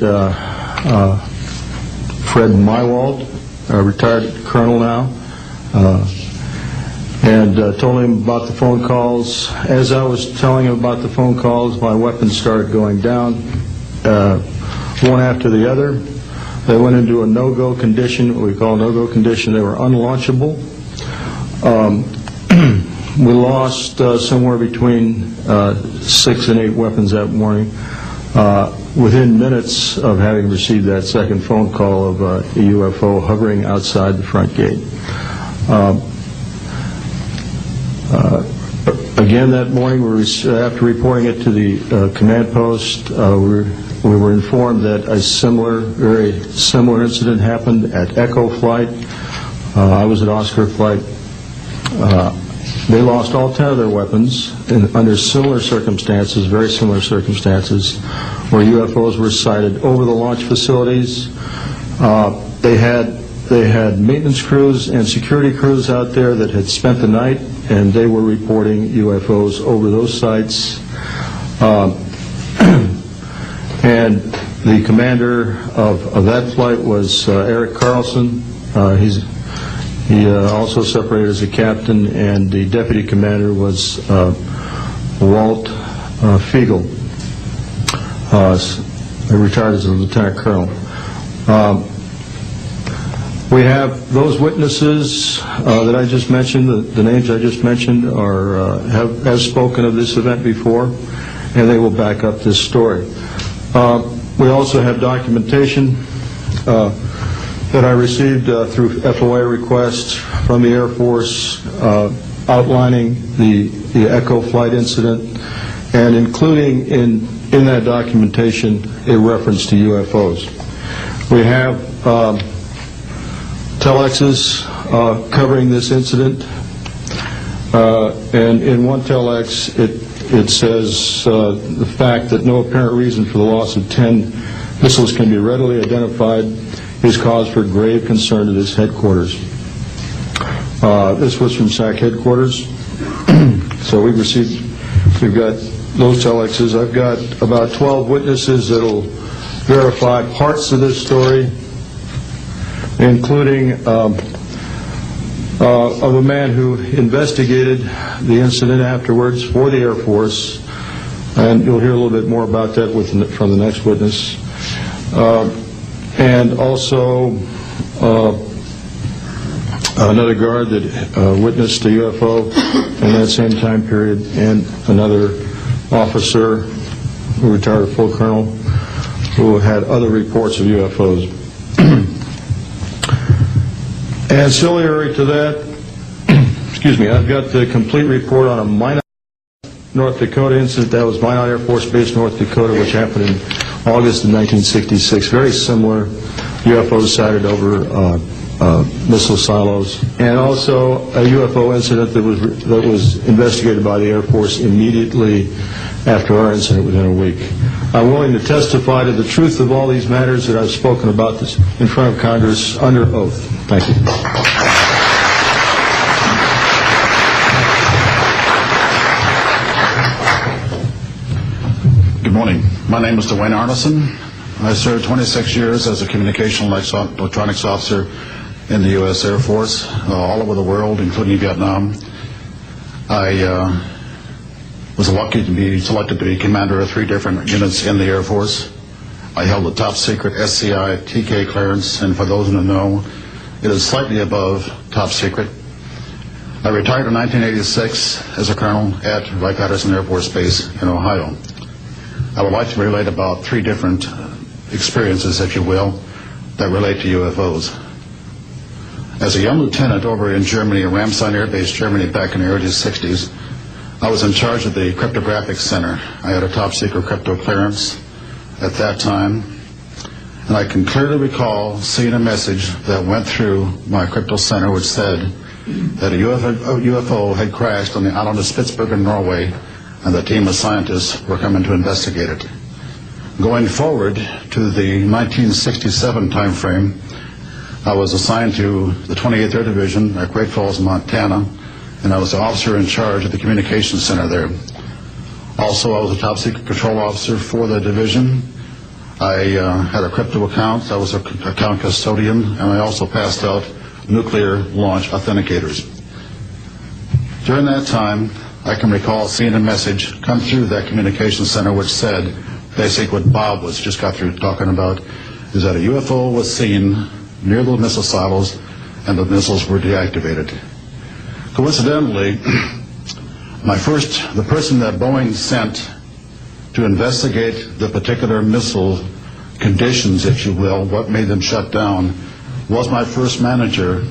Fred Mywald, a retired colonel now, and told him about the phone calls. As I was telling him about the phone calls, my weapons started going down, one after the other. They went into a no-go condition, what we call a no-go condition. They were unlaunchable. We lost somewhere between 6 and 8 weapons that morning. Within minutes of having received that second phone call of a UFO hovering outside the front gate. Again that morning, after reporting it to the command post, we were informed that a very similar incident happened at Echo Flight. I was at Oscar Flight. They lost all 10 of their weapons under similar circumstances, very similar circumstances, where UFOs were sighted over the launch facilities. They had maintenance crews and security crews out there that had spent the night, and they were reporting UFOs over those sites. And the commander of that flight was Eric Carlson. He also separated as a captain, and the deputy commander was Walt Fiegel. He retired as a lieutenant colonel. We have those witnesses that I just mentioned, the names I just mentioned, have spoken of this event before, and they will back up this story. We also have documentation that I received through FOA requests from the Air Force outlining the Echo Flight incident, and including in that documentation a reference to UFOs. We have telexes covering this incident, and in one telex it says the fact that no apparent reason for the loss of 10 missiles can be readily identified is cause for grave concern to this headquarters. This was from SAC headquarters. So we've got those telexes. I've got about 12 witnesses that will verify parts of this story, including of a man who investigated the incident afterwards for the Air Force, and you'll hear a little bit more about that from the next witness. And also another guard that witnessed a UFO in that same time period, and another officer who retired a full colonel who had other reports of UFOs. Ancillary to that, excuse me, I've got the complete report on a Minot, North Dakota incident. That was Minot Air Force Base, North Dakota, which happened in August of 1966. Very similar UFOs sighted over missile silos, and also a UFO incident that was investigated by the Air Force immediately after our incident within a week. I'm willing to testify to the truth of all these matters that I've spoken about this in front of Congress under oath. Thank you. Good morning. My name is Dwayne Arneson. I served 26 years as a communication electronics officer in the U.S. Air Force, all over the world, including Vietnam. I was lucky to be selected to be commander of 3 different units in the Air Force. I held the top secret SCI TK clearance, and for those who don't know, it is slightly above top secret. I retired in 1986 as a colonel at Wright-Patterson Air Force Base in Ohio. I would like to relate about 3 different experiences, if you will, that relate to UFOs. As a young lieutenant over in Germany, Ramstein Air Base, Germany, back in the early 60s, I was in charge of the cryptographic center. I had a top secret crypto clearance at that time, and I can clearly recall seeing a message that went through my crypto center which said that a UFO had crashed on the island of Spitsbergen, Norway, and the team of scientists were coming to investigate it. Going forward to the 1967 time frame, I was assigned to the 28th Air Division at Great Falls, Montana, and I was the officer in charge of the communications center there. Also, I was a top secret control officer for the division. I had a crypto account. I was an account custodian, and I also passed out nuclear launch authenticators. During that time, I can recall seeing a message come through that communications center which said, basically what Bob just got through talking about, is that a UFO was seen near the missile silos and the missiles were deactivated. Coincidentally, the person that Boeing sent to investigate the particular missile conditions, if you will, what made them shut down, was my first manager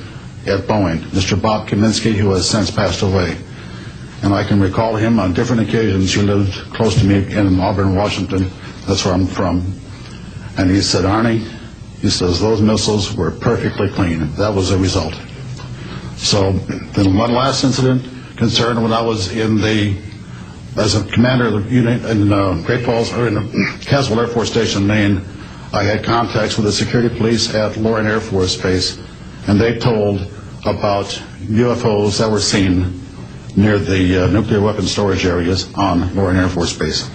at Boeing, Mr. Bob Kaminsky, who has since passed away. And I can recall him on different occasions. He lived close to me in Auburn, Washington. That's where I'm from. And he said, Arnie, he says, those missiles were perfectly clean. That was the result. So then one last incident concerned when I was as a commander of the unit in Great Falls, or in Caswell Air Force Station, Maine. I had contacts with the security police at Loring Air Force Base, and they told about UFOs that were seen near the nuclear weapons storage areas on Loring Air Force Base.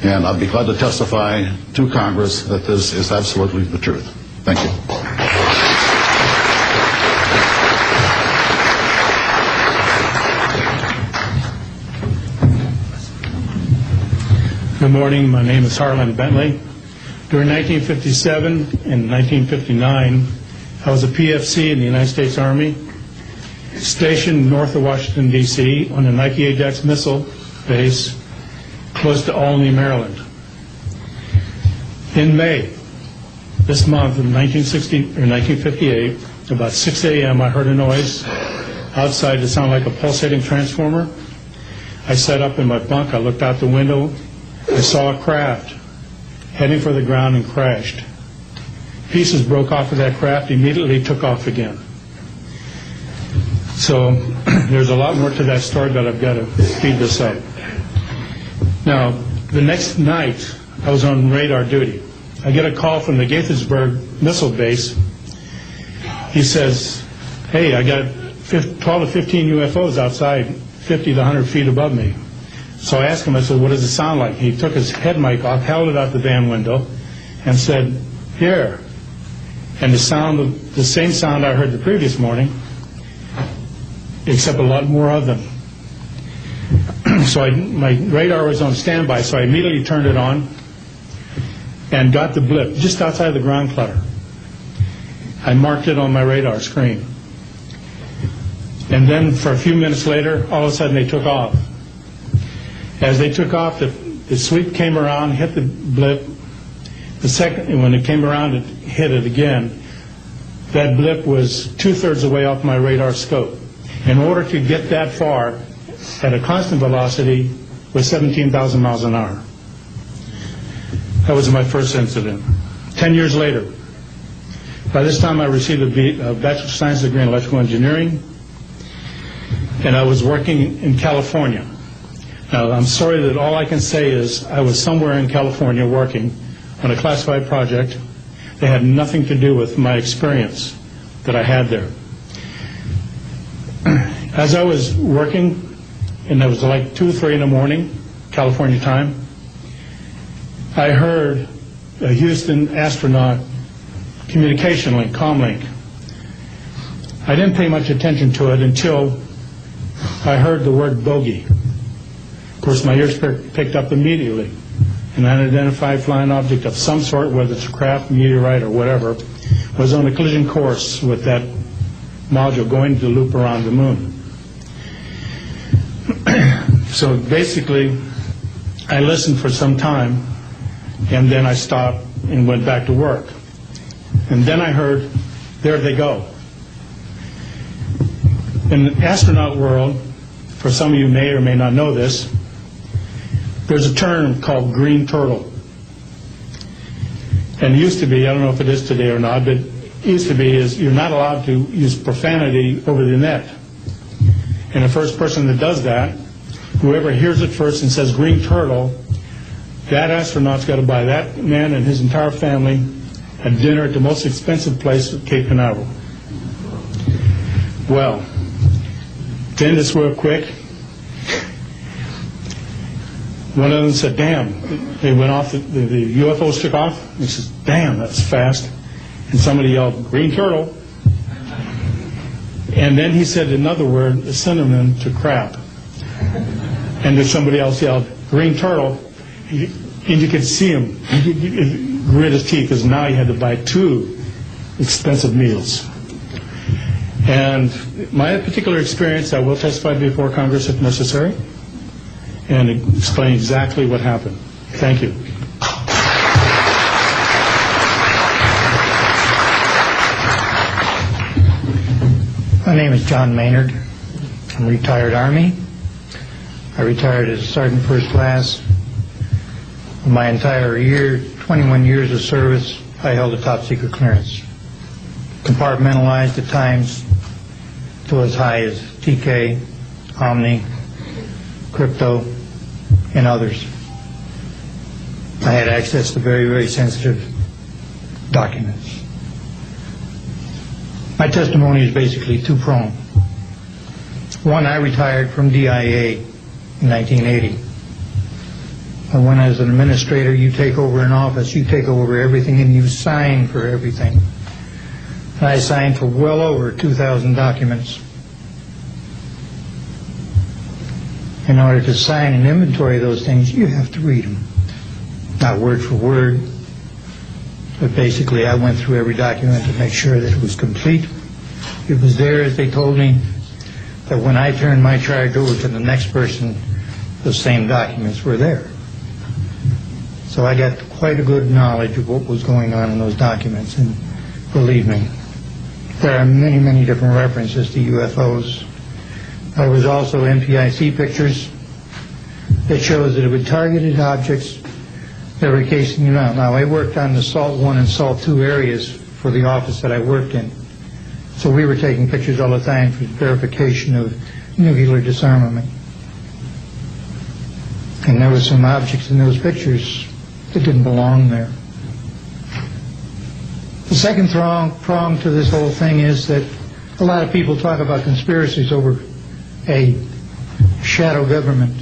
And I'd be glad to testify to Congress that this is absolutely the truth. Thank you. Good morning. My name is Harlan Bentley. During 1957 and 1959, I was a PFC in the United States Army, stationed north of Washington, D.C. on the Nike Ajax missile base close to Olney, Maryland. In May, this month of 1958, about 6 a.m., I heard a noise outside that sounded like a pulsating transformer. I sat up in my bunk. I looked out the window. I saw a craft heading for the ground and crashed. Pieces broke off of that craft, immediately took off again. So there's a lot more to that story, but I've got to speed this up. Now, the next night, I was on radar duty. I get a call from the Gaithersburg missile base. He says, hey, I got 12 to 15 UFOs outside, 50 to 100 feet above me. So I asked him, I said, what does it sound like? He took his head mic off, held it out the van window, and said, here. And the same sound I heard the previous morning, except a lot more of them. So my radar was on standby, so I immediately turned it on and got the blip just outside the ground clutter. I marked it on my radar screen. And then for a few minutes later, all of a sudden they took off. As they took off, the sweep came around, hit the blip. When it came around, it hit it again. That blip was 2/3 away off my radar scope. In order to get that far at a constant velocity was 17,000 miles an hour. That was my first incident. 10 years later, by this time I received a Bachelor of Science degree in electrical engineering, and I was working in California. Now, I'm sorry that all I can say is I was somewhere in California working on a classified project that had nothing to do with my experience that I had there. As I was working, and it was like 2 or 3 in the morning, California time, I heard a Houston astronaut communication link, comlink. I didn't pay much attention to it until I heard the word bogey. Of course, my ears picked up immediately. An unidentified flying object of some sort, whether it's a craft, meteorite, or whatever, was on a collision course with that module going to loop around the moon. So basically, I listened for some time, and then I stopped and went back to work. And then I heard, there they go. In the astronaut world, for some of you may or may not know this, there's a term called green turtle. And it used to be, I don't know if it is today or not, but it used to be is you're not allowed to use profanity over the net. And the first person that does that, whoever hears it first and says green turtle, that astronaut's got to buy that man and his entire family a dinner at the most expensive place at Cape Canaveral. Well, to end this real quick, one of them said, damn, they went off, the UFOs took off. He says, damn, that's fast. And somebody yelled, green turtle. And then he said another word, a synonym to crap. And then somebody else yelled, green turtle. And you could see him grit his teeth, because now he had to buy 2 expensive meals. And my particular experience, I will testify before Congress if necessary, and explain exactly what happened. Thank you. My name is John Maynard. I'm a retired Army. I retired as Sergeant First Class. My entire 21 years of service, I held a top secret clearance. Compartmentalized at times to as high as TK, Omni, Crypto, and others. I had access to very, very sensitive documents. My testimony is basically two-pronged. One, I retired from DIA in 1980. And when as an administrator you take over an office, you take over everything and you sign for everything. And I signed for well over 2,000 documents. In order to sign and inventory those things, you have to read them. Not word for word, but basically I went through every document to make sure that it was complete. It was there, as they told me, that when I turned my charge over to the next person, the same documents were there. So I got quite a good knowledge of what was going on in those documents, and believe me, there are many, many different references to UFOs. There was also NPIC pictures that shows that it would targeted objects that were casing you out. Now, I worked on the SALT 1 and SALT 2 areas for the office that I worked in. So we were taking pictures all the time for verification of nuclear disarmament. And there were some objects in those pictures that didn't belong there. The second prong to this whole thing is that a lot of people talk about conspiracies over a shadow government.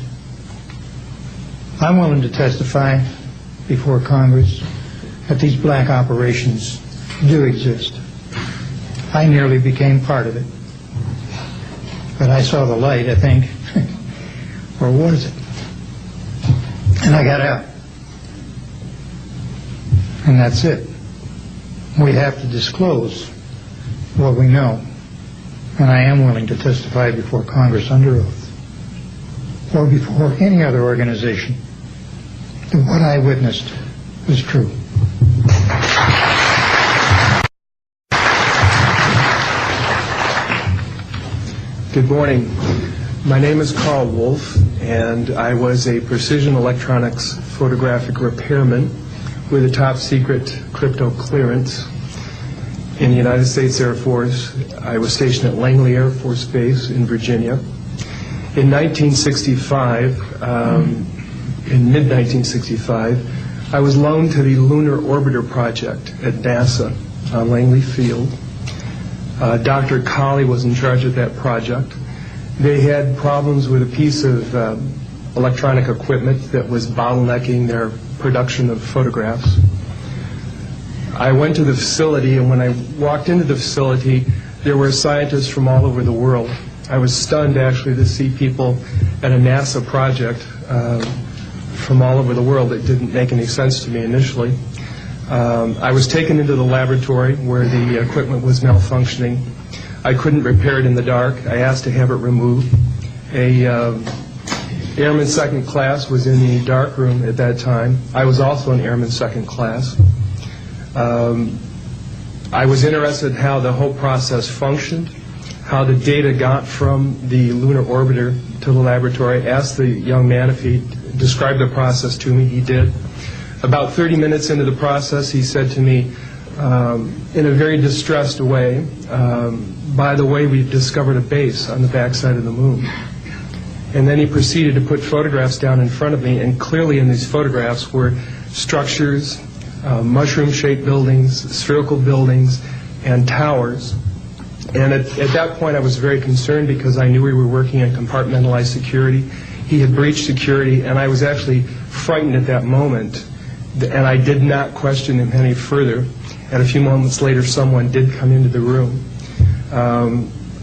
I'm willing to testify before Congress that these black operations do exist. I nearly became part of it. But I saw the light, I think, or was it? And I got out. And that's it. We have to disclose what we know. And I am willing to testify before Congress under oath, or before any other organization, that what I witnessed was true. Good morning. My name is Carl Wolf, and I was a precision electronics photographic repairman with a top secret crypto clearance in the United States Air Force. I was stationed at Langley Air Force Base in Virginia. In 1965, in mid-1965, I was loaned to the Lunar Orbiter Project at NASA on Langley Field. Dr. Colley was in charge of that project. They had problems with a piece of electronic equipment that was bottlenecking their production of photographs. I went to the facility, and when I walked into the facility, there were scientists from all over the world. I was stunned, actually, to see people at a NASA project from all over the world. It didn't make any sense to me initially. I was taken into the laboratory where the equipment was malfunctioning. I couldn't repair it in the dark. I asked to have it removed. Airman second class was in the dark room at that time. I was also an airman second class. I was interested in how the whole process functioned, how the data got from the lunar orbiter to the laboratory. I asked the young man if he described the process to me. He did. About 30 minutes into the process, he said to me, in a very distressed way, by the way, we've discovered a base on the backside of the moon. And then he proceeded to put photographs down in front of me, and clearly in these photographs were structures, mushroom-shaped buildings, spherical buildings, and towers. And at that point I was very concerned because I knew we were working in compartmentalized security. He had breached security, and I was actually frightened at that moment. And I did not question him any further. And a few moments later, someone did come into the room.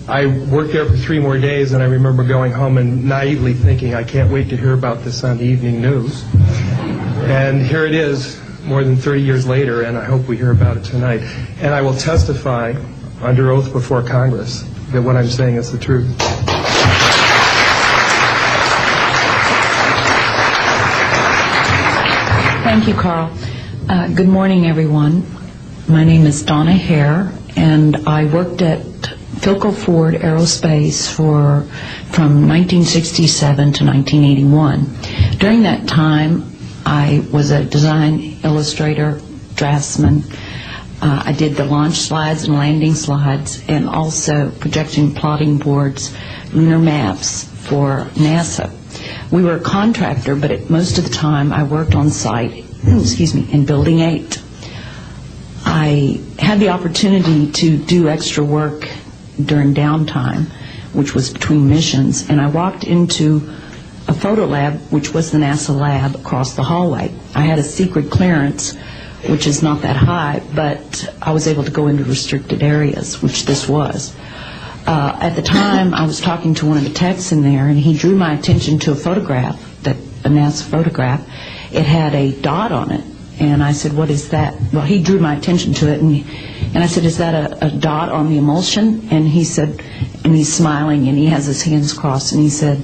I worked there for 3 more days, and I remember going home and naively thinking, I can't wait to hear about this on the evening news. And here it is, more than 30 years later, and I hope we hear about it tonight. And I will testify under oath before Congress that what I'm saying is the truth. Thank you, Carl. Good morning, everyone. My name is Donna Hare, and I worked at Philco Ford Aerospace from 1967 to 1981. During that time, I was a design illustrator, draftsman. I did the launch slides and landing slides, and also projection plotting boards, lunar maps for NASA. We were a contractor, but most of the time I worked on site, in Building 8. I had the opportunity to do extra work during downtime, which was between missions, and I walked into a photo lab, which was the NASA lab across the hallway. I had a secret clearance, which is not that high, but I was able to go into restricted areas, which this was. At the time, I was talking to one of the techs in there, and he drew my attention to a photograph, a NASA photograph. It had a dot on it, and I said, "What is that?" Well, he drew my attention to it, and I said, "Is that a dot on the emulsion?" And he said, and he's smiling, and he has his hands crossed, and he said,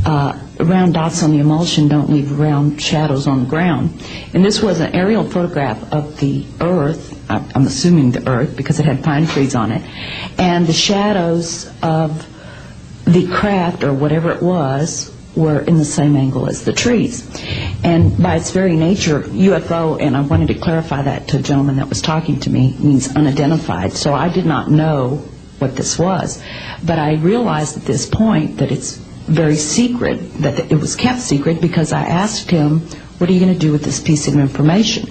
"Round dots on the emulsion don't leave round shadows on the ground." And this was an aerial photograph of the Earth, I'm assuming the Earth, because it had pine trees on it, and the shadows of the craft, or whatever it was, were in the same angle as the trees. And by its very nature, UFO, and I wanted to clarify that to a gentleman that was talking to me, means unidentified. So I did not know what this was. But I realized at this point that it's very secret, that it was kept secret, because I asked him, "What are you going to do with this piece of information?"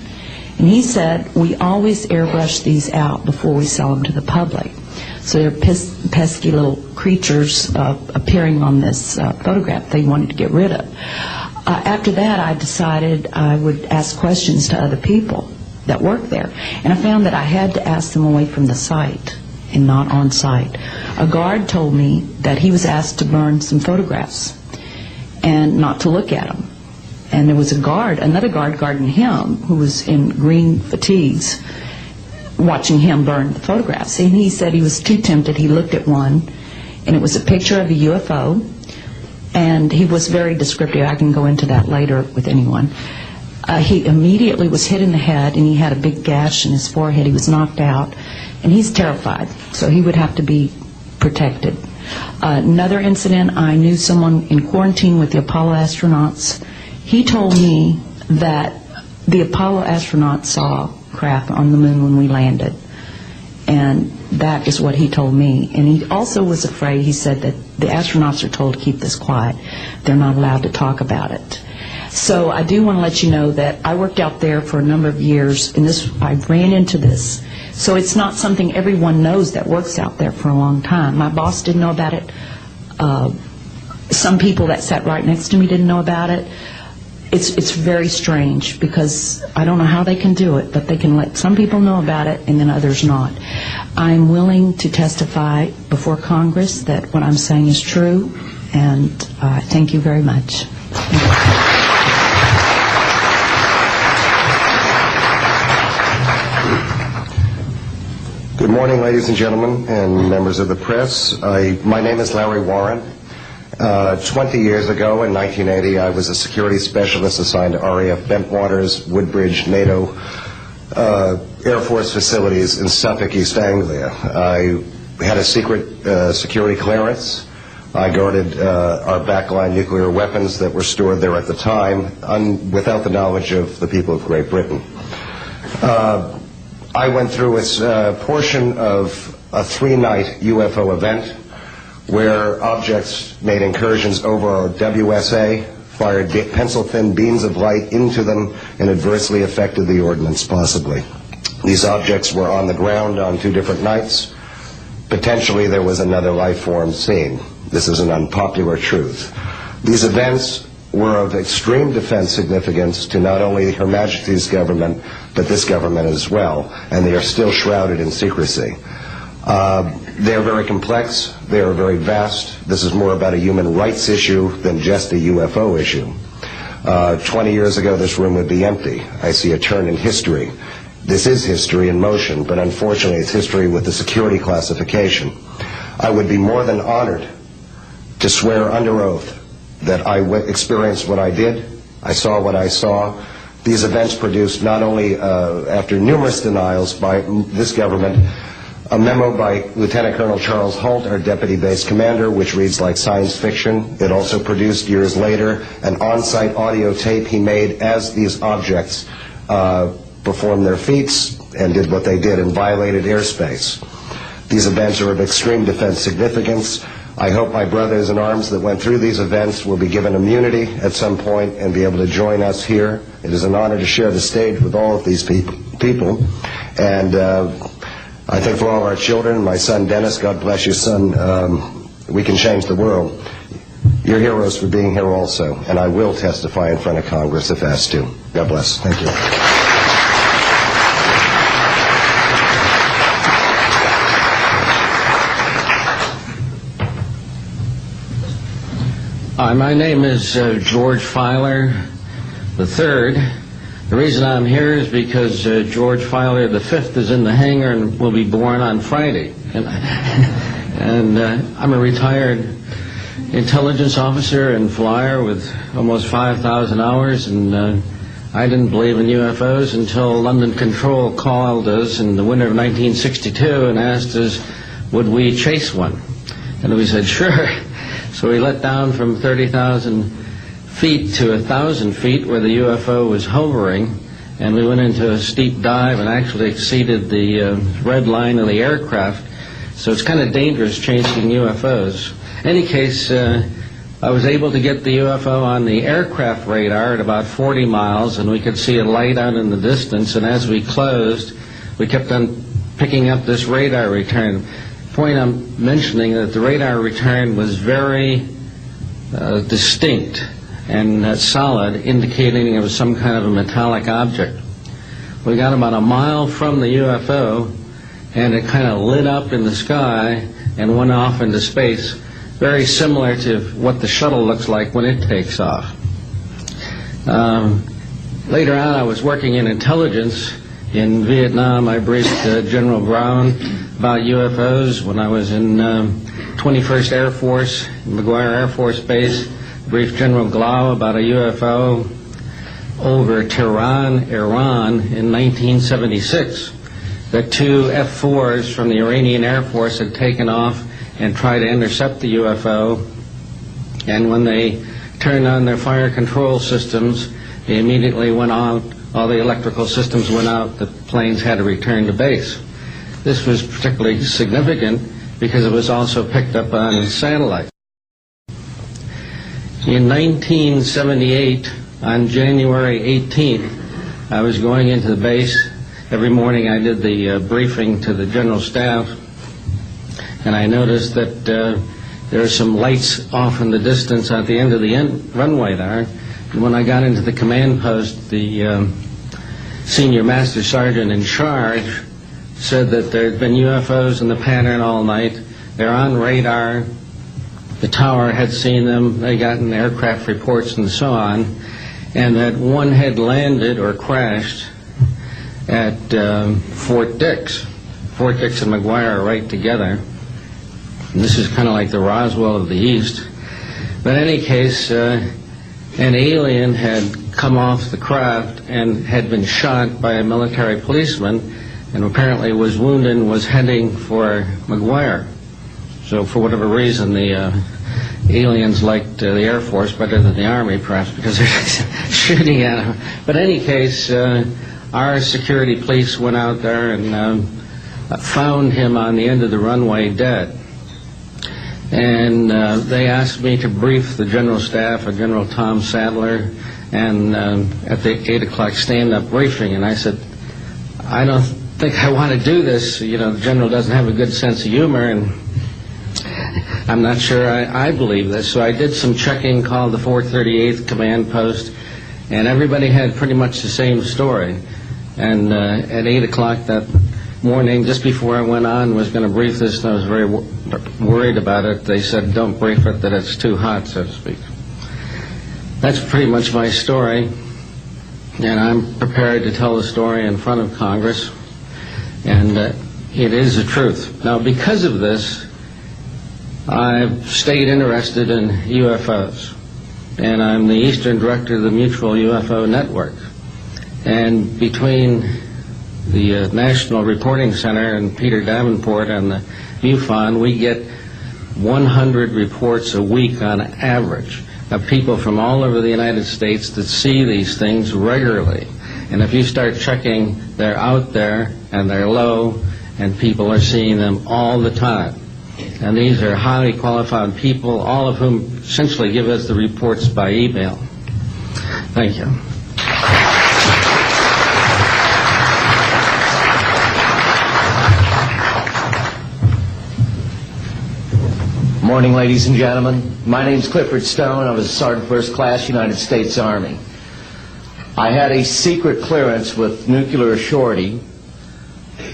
And he said, "We always airbrush these out before we sell them to the public." So they're pesky little creatures appearing on this photograph they wanted to get rid of. After that, I decided I would ask questions to other people that worked there. And I found that I had to ask them away from the site and not on site. A guard told me that he was asked to burn some photographs and not to look at them. And there was another guard guarding him, who was in green fatigues, watching him burn the photographs. And he said he was too tempted. He looked at one, and it was a picture of a UFO, and he was very descriptive. I can go into that later with anyone. He immediately was hit in the head, and he had a big gash in his forehead. He was knocked out, and he's terrified, so he would have to be protected. Another incident, I knew someone in quarantine with the Apollo astronauts. He told me that the Apollo astronauts saw craft on the moon when we landed, and that is what he told me. And he also was afraid, he said, that the astronauts are told to keep this quiet. They're not allowed to talk about it. So I do want to let you know that I worked out there for a number of years, and I ran into this. So it's not something everyone knows that works out there for a long time. My boss didn't know about it. Some people that sat right next to me didn't know about it. It's very strange, because I don't know how they can do it, but they can let some people know about it and then others not. I'm willing to testify before Congress that what I'm saying is true, and thank you very much. Good morning, ladies and gentlemen, and members of the press. My name is Larry Warren. 20 years ago, in 1980, I was a security specialist assigned to RAF Bentwaters, Woodbridge, NATO Air Force facilities in Suffolk, East Anglia. I had a secret security clearance. I guarded our backline nuclear weapons that were stored there at the time, without the knowledge of the people of Great Britain. I went through a portion of a 3-night UFO event where objects made incursions over our WSA, fired pencil-thin beams of light into them, and adversely affected the ordnance, possibly. These objects were on the ground on 2 different nights. Potentially there was another life form seen. This is an unpopular truth. These events were of extreme defense significance to not only Her Majesty's government, but this government as well, and they are still shrouded in secrecy. They are very complex, they are very vast. This is more about a human rights issue than just a UFO issue. 20 years ago, this room would be empty. I see a turn in history. This is history in motion, but unfortunately it's history with the security classification. I would be more than honored to swear under oath that I experienced what I did, I saw what I saw, These events produced not only, after numerous denials by this government, a memo by Lieutenant Colonel Charles Holt, our deputy base commander, which reads like science fiction. It also produced, years later, an on-site audio tape he made as these objects performed their feats and did what they did and violated airspace. These events are of extreme defense significance. I hope my brothers in arms that went through these events will be given immunity at some point and be able to join us here. It is an honor to share the stage with all of these people. And I think for all of our children, my son Dennis, God bless you, son, we can change the world. You're heroes for being here also, and I will testify in front of Congress if asked to. God bless. Thank you. Hi, my name is George Filer III. The reason I'm here is because George Filer V is in the hangar and will be born on Friday. And I'm a retired intelligence officer and flyer with almost 5,000 hours, and I didn't believe in UFOs until London Control called us in the winter of 1962 and asked us, would we chase one? And we said, sure. So we let down from 30,000 feet to 1,000 feet where the UFO was hovering, and we went into a steep dive and actually exceeded the red line of the aircraft. So it's kind of dangerous chasing UFOs. In any case, I was able to get the UFO on the aircraft radar at about 40 miles, and we could see a light out in the distance, and as we closed, we kept on picking up this radar return. Point I'm mentioning that the radar return was very distinct and solid, indicating it was some kind of a metallic object. We got about a mile from the UFO, and it kind of lit up in the sky and went off into space, very similar to what the shuttle looks like when it takes off. Later on, I was working in intelligence. In Vietnam, I briefed General Brown about UFOs. When I was in 21st Air Force, McGuire Air Force Base, briefed General Glau about a UFO over Tehran, Iran in 1976. That two F-4s from the Iranian Air Force had taken off and tried to intercept the UFO, and when they turned on their fire control systems, they immediately went on. All the electrical systems went out. The planes had to return to base. This was particularly significant because it was also picked up on satellite. In 1978, on January 18th, I was going into the base. Every morning I did the briefing to the general staff, and I noticed that there are some lights off in the distance at the end of the runway there. And when I got into the command post, the senior master sergeant in charge said that there had been UFOs in the pattern all night. They're on radar. The tower had seen them. They gotten aircraft reports and so on. And that one had landed or crashed at Fort Dix. Fort Dix and McGuire are right together. And this is kind of like the Roswell of the East. But in any case, an alien had come off the craft and had been shot by a military policeman, and apparently was wounded and was heading for McGuire. So for whatever reason, the aliens liked the Air Force better than the Army, perhaps because they're shooting at them. But in any case, our security police went out there and found him on the end of the runway dead. And they asked me to brief the general staff, General Tom Sadler, and at the 8 o'clock stand-up briefing, and I said, I don't think I want to do this. You know, the general doesn't have a good sense of humor, and I'm not sure I believe this. So I did some checking, called the 438th command post, and everybody had pretty much the same story. And at 8 o'clock that morning, just before I went on, was going to brief this, and I was very worried about it. They said, don't brief it, that it's too hot, so to speak. That's pretty much my story, and I'm prepared to tell the story in front of Congress, and it is the truth. Now, because of this, I've stayed interested in UFOs, and I'm the Eastern Director of the Mutual UFO Network. And between the National Reporting Center and Peter Davenport and the MUFON, we get 100 reports a week on average of people from all over the United States that see these things regularly. And if you start checking, they're out there and they're low, and people are seeing them all the time. And these are highly qualified people, all of whom essentially give us the reports by email. Thank you. Morning, ladies and gentlemen. My name is Clifford Stone. I was a Sergeant First Class, United States Army. I had a secret clearance with nuclear surety.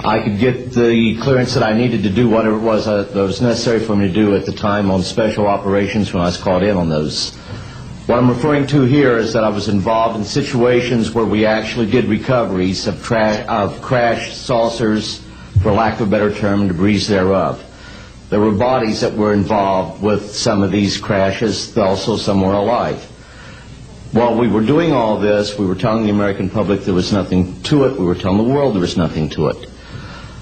I could get the clearance that I needed to do whatever it was that was necessary for me to do at the time on special operations when I was called in on those. What I'm referring to here is that I was involved in situations where we actually did recoveries of crashed saucers, for lack of a better term, and debris thereof. There were bodies that were involved with some of these crashes, also some were alive. While we were doing all this, we were telling the American public there was nothing to it. We were telling the world there was nothing to it.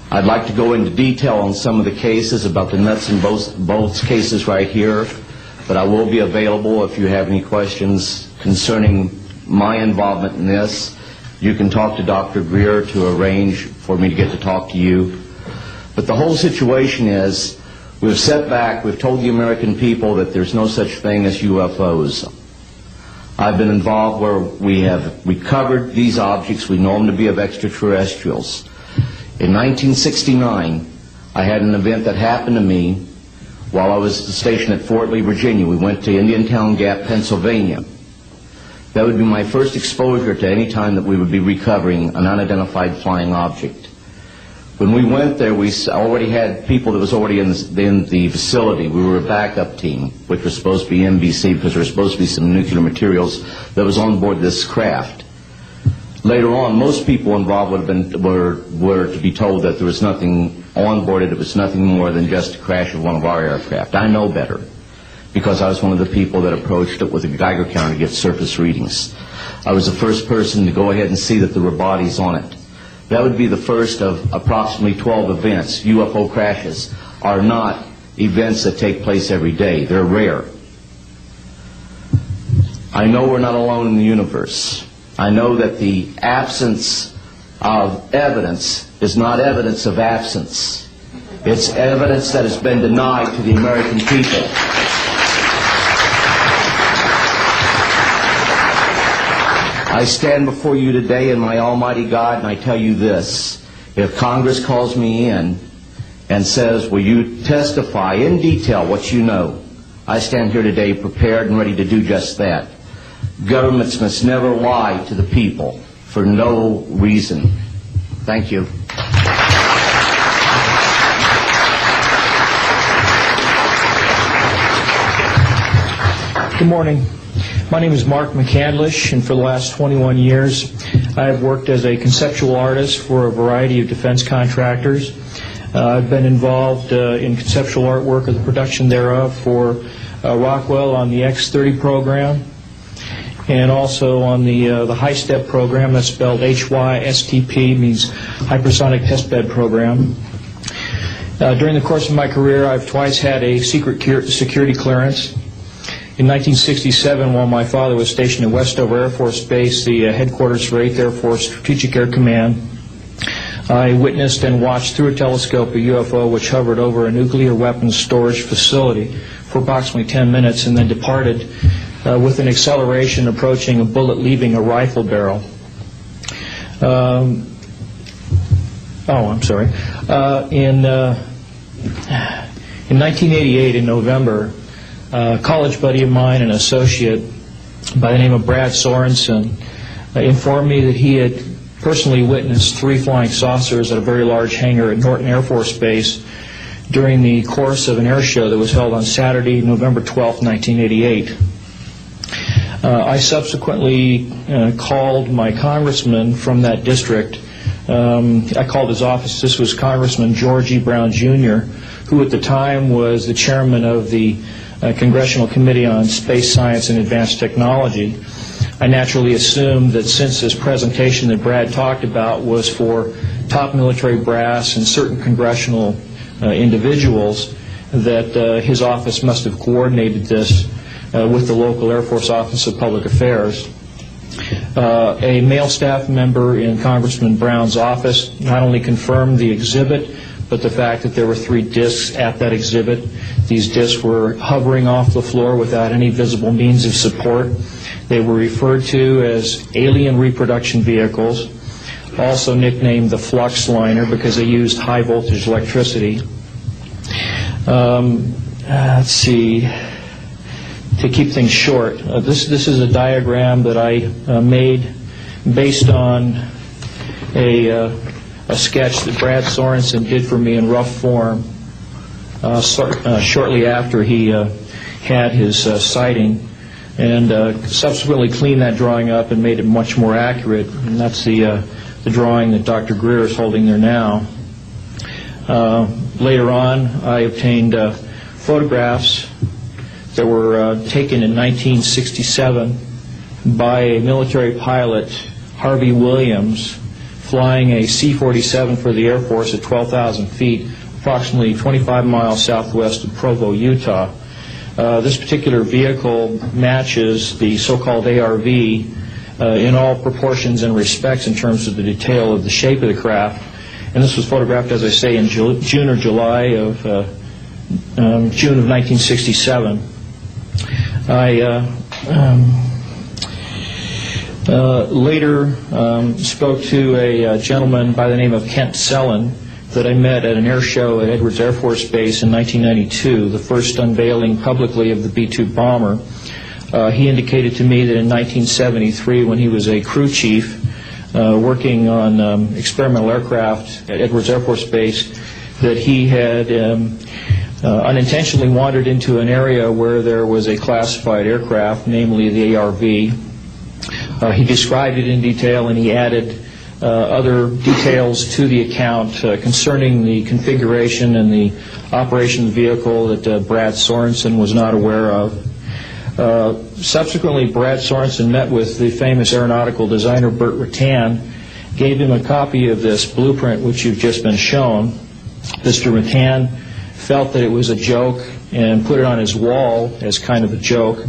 I'd like to go into detail on some of the cases, about the nuts and bolts cases right here, but I will be available if you have any questions concerning my involvement in this. You can talk to Dr. Greer to arrange for me to get to talk to you. But the whole situation is, we've set back, we've told the American people that there's no such thing as UFOs. I've been involved where we have recovered these objects. We know them to be of extraterrestrials. In 1969, I had an event that happened to me while I was stationed at Fort Lee, Virginia. We went to Indiantown Gap, Pennsylvania. That would be my first exposure to any time that we would be recovering an unidentified flying object. When we went there, we already had people that was already in the facility. We were a backup team, which was supposed to be NBC, because there was supposed to be some nuclear materials that was on board this craft. Later on, most people involved were to be told that there was nothing on board it. It was nothing more than just a crash of one of our aircraft. I know better, because I was one of the people that approached it with a Geiger counter to get surface readings. I was the first person to go ahead and see that there were bodies on it. That would be the first of approximately 12 events. UFO crashes are not events that take place every day. They're rare. I know we're not alone in the universe. I know that the absence of evidence is not evidence of absence. It's evidence that has been denied to the American people. I stand before you today in my almighty God, and I tell you this. If Congress calls me in and says, will you testify in detail what you know, I stand here today prepared and ready to do just that. Governments must never lie to the people for no reason. Thank you. Good morning. My name is Mark McCandlish, and for the last 21 years I have worked as a conceptual artist for a variety of defense contractors. I've been involved in conceptual artwork of the production thereof for Rockwell on the X-30 program, and also on the high-step program. That's spelled HYSTP, means Hypersonic Testbed Program. During the course of my career, I've twice had a secret security clearance. In 1967, while my father was stationed at Westover Air Force Base, the headquarters for 8th Air Force Strategic Air Command, I witnessed and watched through a telescope a UFO which hovered over a nuclear weapons storage facility for approximately 10 minutes and then departed with an acceleration approaching a bullet leaving a rifle barrel. In 1988, in November, a college buddy of mine, an associate by the name of Brad Sorensen, informed me that he had personally witnessed 3 flying saucers at a very large hangar at Norton Air Force Base during the course of an air show that was held on Saturday, November 12, 1988. I subsequently called my congressman from that district. I called his office. This was Congressman George E. Brown, Jr., who at the time was the chairman of the Congressional Committee on Space Science and Advanced Technology. I naturally assumed that since this presentation that Brad talked about was for top military brass and certain congressional individuals, that his office must have coordinated this with the local Air Force Office of Public Affairs. A male staff member in Congressman Brown's office not only confirmed the exhibit, but the fact that there were 3 discs at that exhibit. These discs were hovering off the floor without any visible means of support. They were referred to as alien reproduction vehicles, also nicknamed the flux liner because they used high voltage electricity. Let's see, to keep things short, this is a diagram that I made based on a sketch that Brad Sorensen did for me in rough form shortly after he had his sighting, and subsequently cleaned that drawing up and made it much more accurate. And that's the drawing that Dr. Greer is holding there now. Later on, I obtained photographs that were taken in 1967 by a military pilot, Harvey Williams, flying a C-47 for the Air Force at 12,000 feet, approximately 25 miles southwest of Provo, Utah. This particular vehicle matches the so-called ARV in all proportions and respects in terms of the detail of the shape of the craft. And this was photographed, as I say, in June or July of June of 1967. I later spoke to a gentleman by the name of Kent Sellen that I met at an air show at Edwards Air Force Base in 1992, the first unveiling publicly of the B-2 bomber. He indicated to me that in 1973, when he was a crew chief working on experimental aircraft at Edwards Air Force Base, that he had unintentionally wandered into an area where there was a classified aircraft, namely the ARV. He described it in detail, and he added other details to the account concerning the configuration and the operation of the vehicle that Brad Sorensen was not aware of. Subsequently, Brad Sorensen met with the famous aeronautical designer Burt Rutan, gave him a copy of this blueprint which you've just been shown. Mr. Rutan felt that it was a joke and put it on his wall as kind of a joke.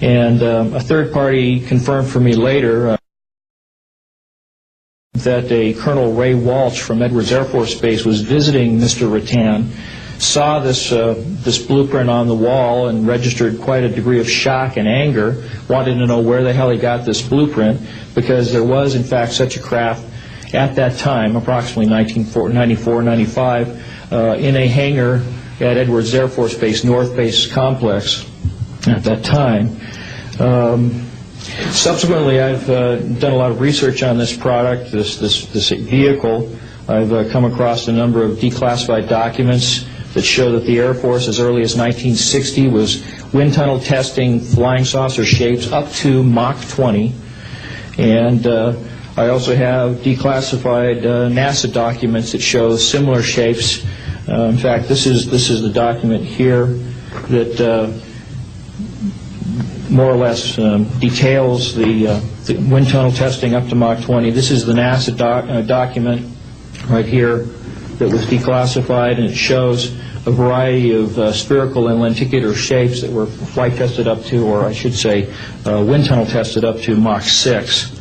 And a third party confirmed for me later that a Colonel Ray Walsh from Edwards Air Force Base was visiting Mr. Rutan, saw this blueprint on the wall and registered quite a degree of shock and anger, wanted to know where the hell he got this blueprint, because there was in fact such a craft at that time, approximately 1994-95, in a hangar at Edwards Air Force Base, North Base Complex at that time. Subsequently, I've done a lot of research on this product, this vehicle. I've come across a number of declassified documents that show that the Air Force, as early as 1960, was wind tunnel testing flying saucer shapes up to Mach 20. And I also have declassified NASA documents that show similar shapes. In fact, this is the document here that more or less details the wind tunnel testing up to Mach 20. This is the NASA document right here that was declassified, and it shows a variety of spherical and lenticular shapes that were flight tested up to, or I should say, wind tunnel tested up to Mach 6.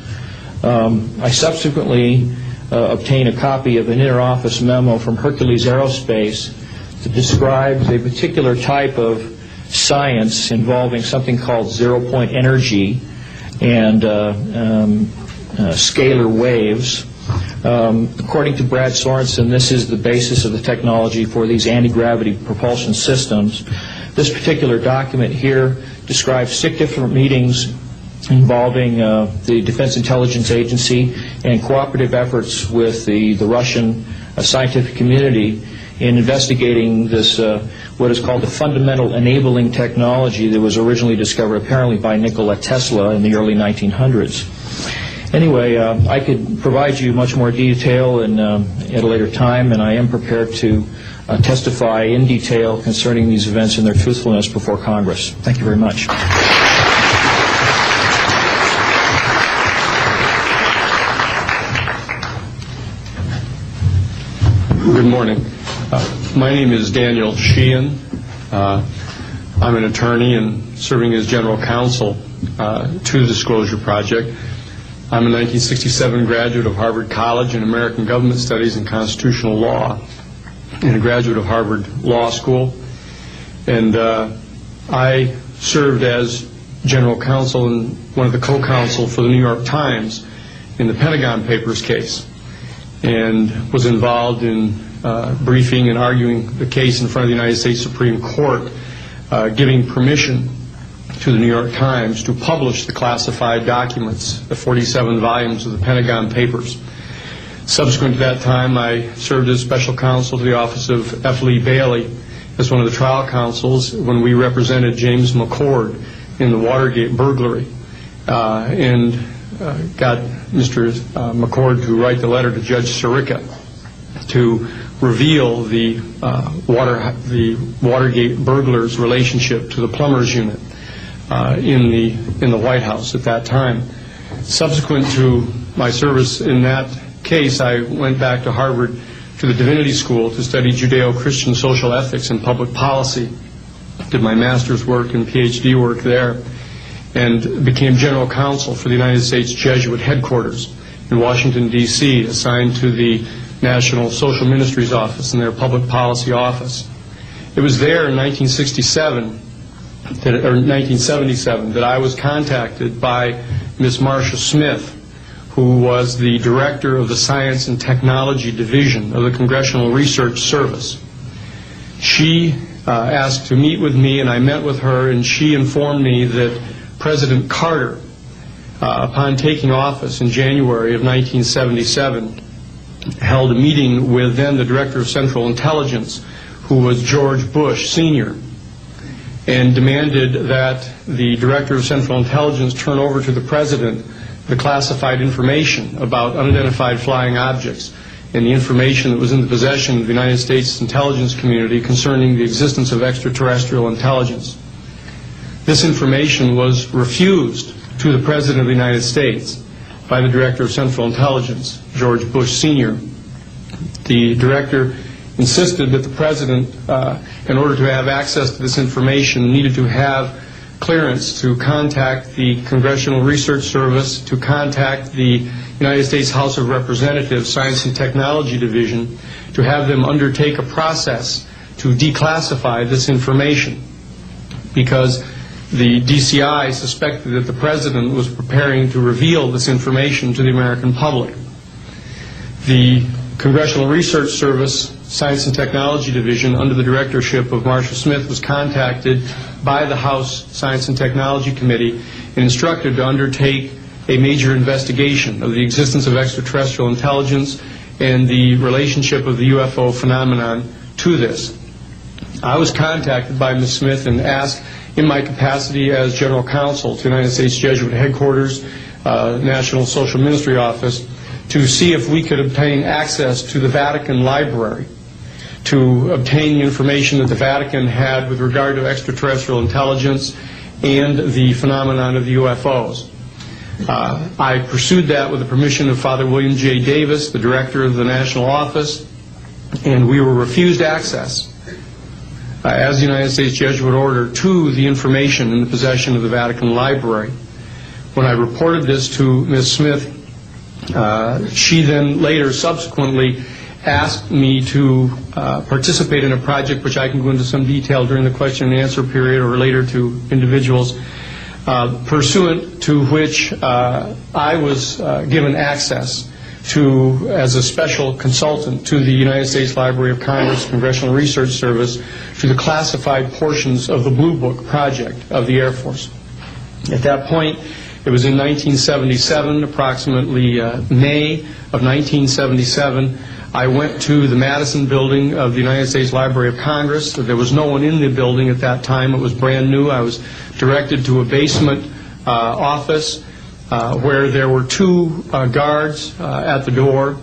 I subsequently obtained a copy of an inter-office memo from Hercules Aerospace that describes a particular type of science involving something called zero-point energy and scalar waves. According to Brad Sorensen, this is the basis of the technology for these anti-gravity propulsion systems. This particular document here describes 6 different meetings involving the Defense Intelligence Agency and cooperative efforts with the Russian scientific community in investigating this, what is called the fundamental enabling technology that was originally discovered apparently by Nikola Tesla in the early 1900s. Anyway, I could provide you much more detail at a later time, and I am prepared to testify in detail concerning these events and their truthfulness before Congress. Thank you very much. Good morning. My name is Daniel Sheehan. I'm an attorney and serving as general counsel to the Disclosure Project. I'm a 1967 graduate of Harvard College in American Government Studies and Constitutional Law, and a graduate of Harvard Law School. And I served as general counsel and one of the co-counsel for the New York Times in the Pentagon Papers case, and was involved in briefing and arguing the case in front of the United States Supreme Court, giving permission to the New York Times to publish the classified documents, the 47 volumes of the Pentagon Papers. Subsequent to that time, I served as special counsel to the Office of F. Lee Bailey as one of the trial counsels when we represented James McCord in the Watergate burglary, and got Mr. McCord to write the letter to Judge Sirica to reveal the Watergate burglars' relationship to the plumbers unit in the White House at that time. Subsequent to my service in that case, I went back to Harvard to the Divinity School to study Judeo-Christian social ethics and public policy. Did my master's work and PhD work there, and became general counsel for the United States Jesuit headquarters in Washington, D.C., assigned to the National Social Ministries Office and their public policy office. It was there in 1977 that I was contacted by Ms. Marcia Smith, who was the director of the Science and Technology Division of the Congressional Research Service. She asked to meet with me, and I met with her, and she informed me that President Carter, upon taking office in January of 1977, held a meeting with then the Director of Central Intelligence, who was George Bush Sr., and demanded that the Director of Central Intelligence turn over to the President the classified information about unidentified flying objects and the information that was in the possession of the United States intelligence community concerning the existence of extraterrestrial intelligence. This information was refused to the President of the United States by the Director of Central Intelligence, George Bush Sr. The Director insisted that the President, in order to have access to this information, needed to have clearance to contact the Congressional Research Service, to contact the United States House of Representatives Science and Technology Division, to have them undertake a process to declassify this information, because the DCI suspected that the President was preparing to reveal this information to the American public. The Congressional Research Service Science and Technology Division, under the directorship of Marcia Smith, was contacted by the House Science and Technology Committee and instructed to undertake a major investigation of the existence of extraterrestrial intelligence and the relationship of the UFO phenomenon to this. I was contacted by Ms. Smith and asked, in my capacity as General Counsel to the United States Jesuit Headquarters, National Social Ministry Office, to see if we could obtain access to the Vatican Library, to obtain the information that the Vatican had with regard to extraterrestrial intelligence and the phenomenon of the UFOs. I pursued that with the permission of Father William J. Davis, the director of the National Office, and we were refused access as the United States Jesuit order to the information in the possession of the Vatican Library. When I reported this to Ms. Smith, she then later subsequently asked me to participate in a project which I can go into some detail during the question and answer period or later to individuals, pursuant to which I was given access to, as a special consultant to the United States Library of Congress Congressional Research Service, to the classified portions of the Blue Book project of the Air Force. At that point, it was in 1977, approximately May of 1977, I went to the Madison building of the United States Library of Congress. There was no one in the building at that time. It was brand new. I was directed to a basement office where there were two guards at the door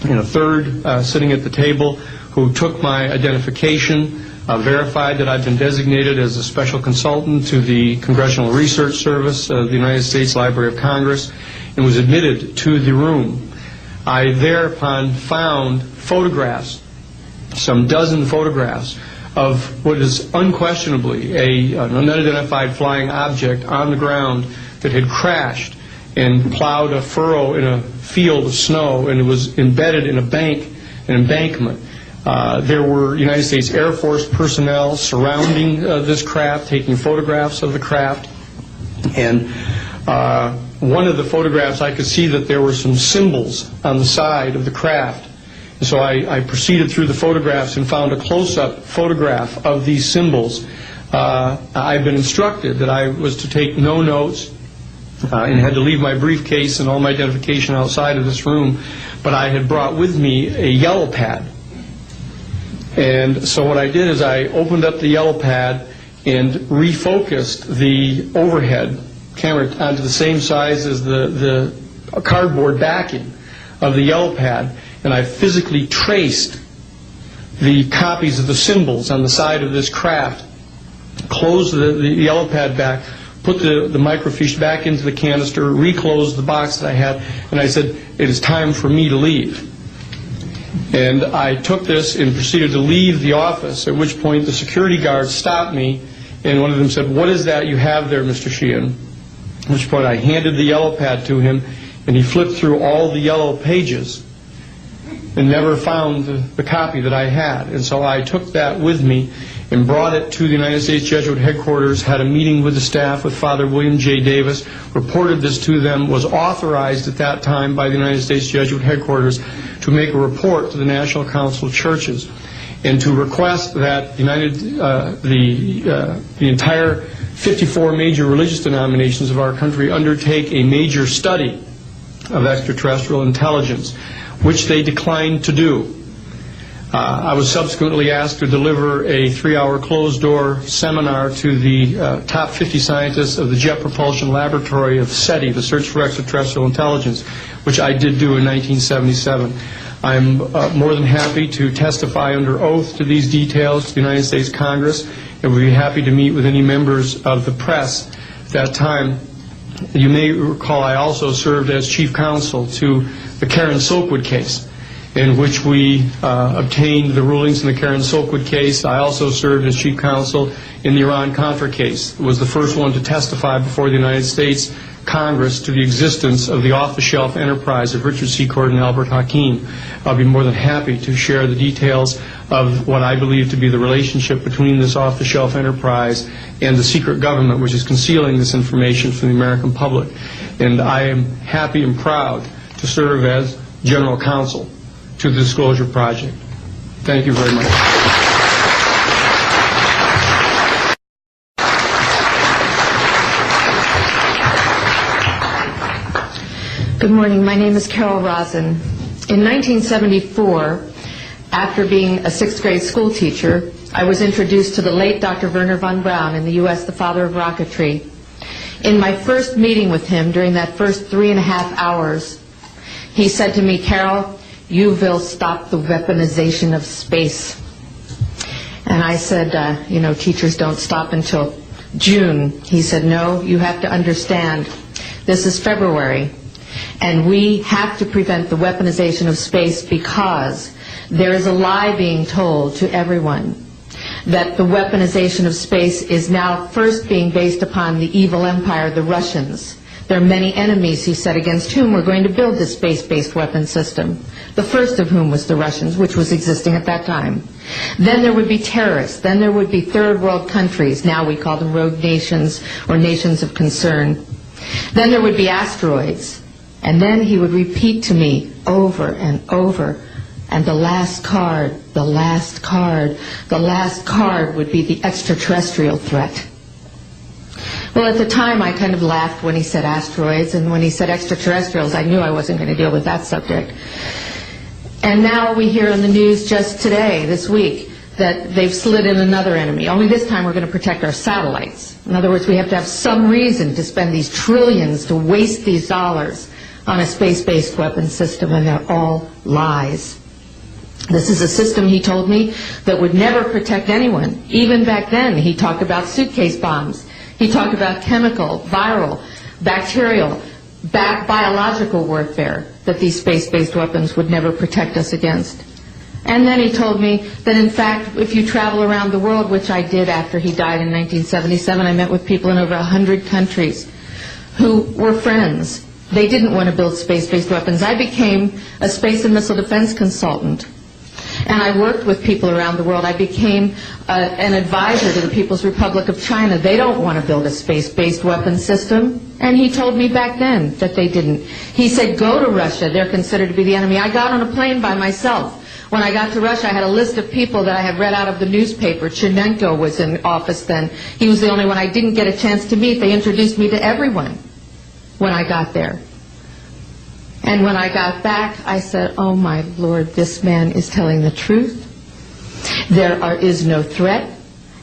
and a third sitting at the table who took my identification, verified that I'd been designated as a special consultant to the Congressional Research Service of the United States Library of Congress, and was admitted to the room. I thereupon found photographs some dozen photographs of what is unquestionably an unidentified flying object on the ground that had crashed and plowed a furrow in a field of snow, and it was embedded in an embankment. There were United States Air Force personnel surrounding this craft, taking photographs of the craft. And one of the photographs, I could see that there were some symbols on the side of the craft. And so I proceeded through the photographs and found a close-up photograph of these symbols. I've been instructed that I was to take no notes and had to leave my briefcase and all my identification outside of this room, but I had brought with me a yellow pad. And so what I did is I opened up the yellow pad and refocused the overhead camera onto the same size as the cardboard backing of the yellow pad, and I physically traced the copies of the symbols on the side of this craft, closed the yellow pad back, put the microfiche back into the canister, reclosed the box that I had, and I said, it is time for me to leave. And I took this and proceeded to leave the office, at which point the security guards stopped me, and one of them said, "What is that you have there, Mr. Sheehan?" At which point I handed the yellow pad to him, and he flipped through all the yellow pages and never found the copy that I had. And so I took that with me and brought it to the United States Jesuit headquarters, had a meeting with the staff, with Father William J. Davis, reported this to them, was authorized at that time by the United States Jesuit headquarters to make a report to the National Council of Churches and to request that the entire 54 major religious denominations of our country undertake a major study of extraterrestrial intelligence, which they declined to do. I was subsequently asked to deliver a 3-hour closed-door seminar to the top 50 scientists of the Jet Propulsion Laboratory of SETI, the Search for Extraterrestrial Intelligence, which I did do in 1977. I'm more than happy to testify under oath to these details to the United States Congress, and would be happy to meet with any members of the press at that time. You may recall I also served as chief counsel to the Karen Silkwood case, in which we obtained the rulings in the Karen Silkwood case. I also served as chief counsel in the Iran-Contra case. It was the first one to testify before the United States Congress to the existence of the off-the-shelf enterprise of Richard C. Cord and Albert Hakim. I'll be more than happy to share the details of what I believe to be the relationship between this off-the-shelf enterprise and the secret government which is concealing this information from the American public. And I am happy and proud to serve as general counsel to the Disclosure Project. Thank you very much. Good morning. My name is Carol Rosen. In 1974, after being a 6th grade school teacher, I was introduced to the late Dr. Wernher von Braun in the U.S., the father of rocketry. In my first meeting with him, during that first 3.5 hours, he said to me, "Carol, you will stop the weaponization of space." And I said, teachers don't stop until June. He said, "No, you have to understand, this is February. And we have to prevent the weaponization of space because there is a lie being told to everyone that the weaponization of space is now first being based upon the evil empire, the Russians. There are many enemies," he said, "against whom we're going to build this space-based weapon system. The first of whom was the Russians, which was existing at that time. Then there would be terrorists. Then there would be third world countries. Now we call them rogue nations or nations of concern. Then there would be asteroids." And then he would repeat to me over and over, and the last card, the last card, the last card would be the extraterrestrial threat. Well, at the time, I kind of laughed when he said asteroids, and when he said extraterrestrials, I knew I wasn't going to deal with that subject. And now we hear on the news just today, this week, that they've slid in another enemy. Only this time we're going to protect our satellites. In other words, we have to have some reason to spend these trillions, to waste these dollars on a space-based weapon system, and they're all lies. This is a system, he told me, that would never protect anyone. Even back then, he talked about suitcase bombs. He talked about chemical, viral, bacterial, biological warfare, that these space-based weapons would never protect us against. And then he told me that, in fact, if you travel around the world, which I did after he died in 1977, I met with people in over 100 countries who were friends. They didn't want to build space-based weapons. I became a space and missile defense consultant, and I worked with people around the world. I became an advisor to the People's Republic of China. They don't want to build a space-based weapon system, and he told me back then that they didn't. He said, go to Russia. They're considered to be the enemy. I got on a plane by myself. When I got to Russia, I had a list of people that I had read out of the newspaper. Chernenko was in office then. He was the only one I didn't get a chance to meet. They introduced me to everyone when I got there. And when I got back, I said, oh my Lord, this man is telling the truth. There is no threat.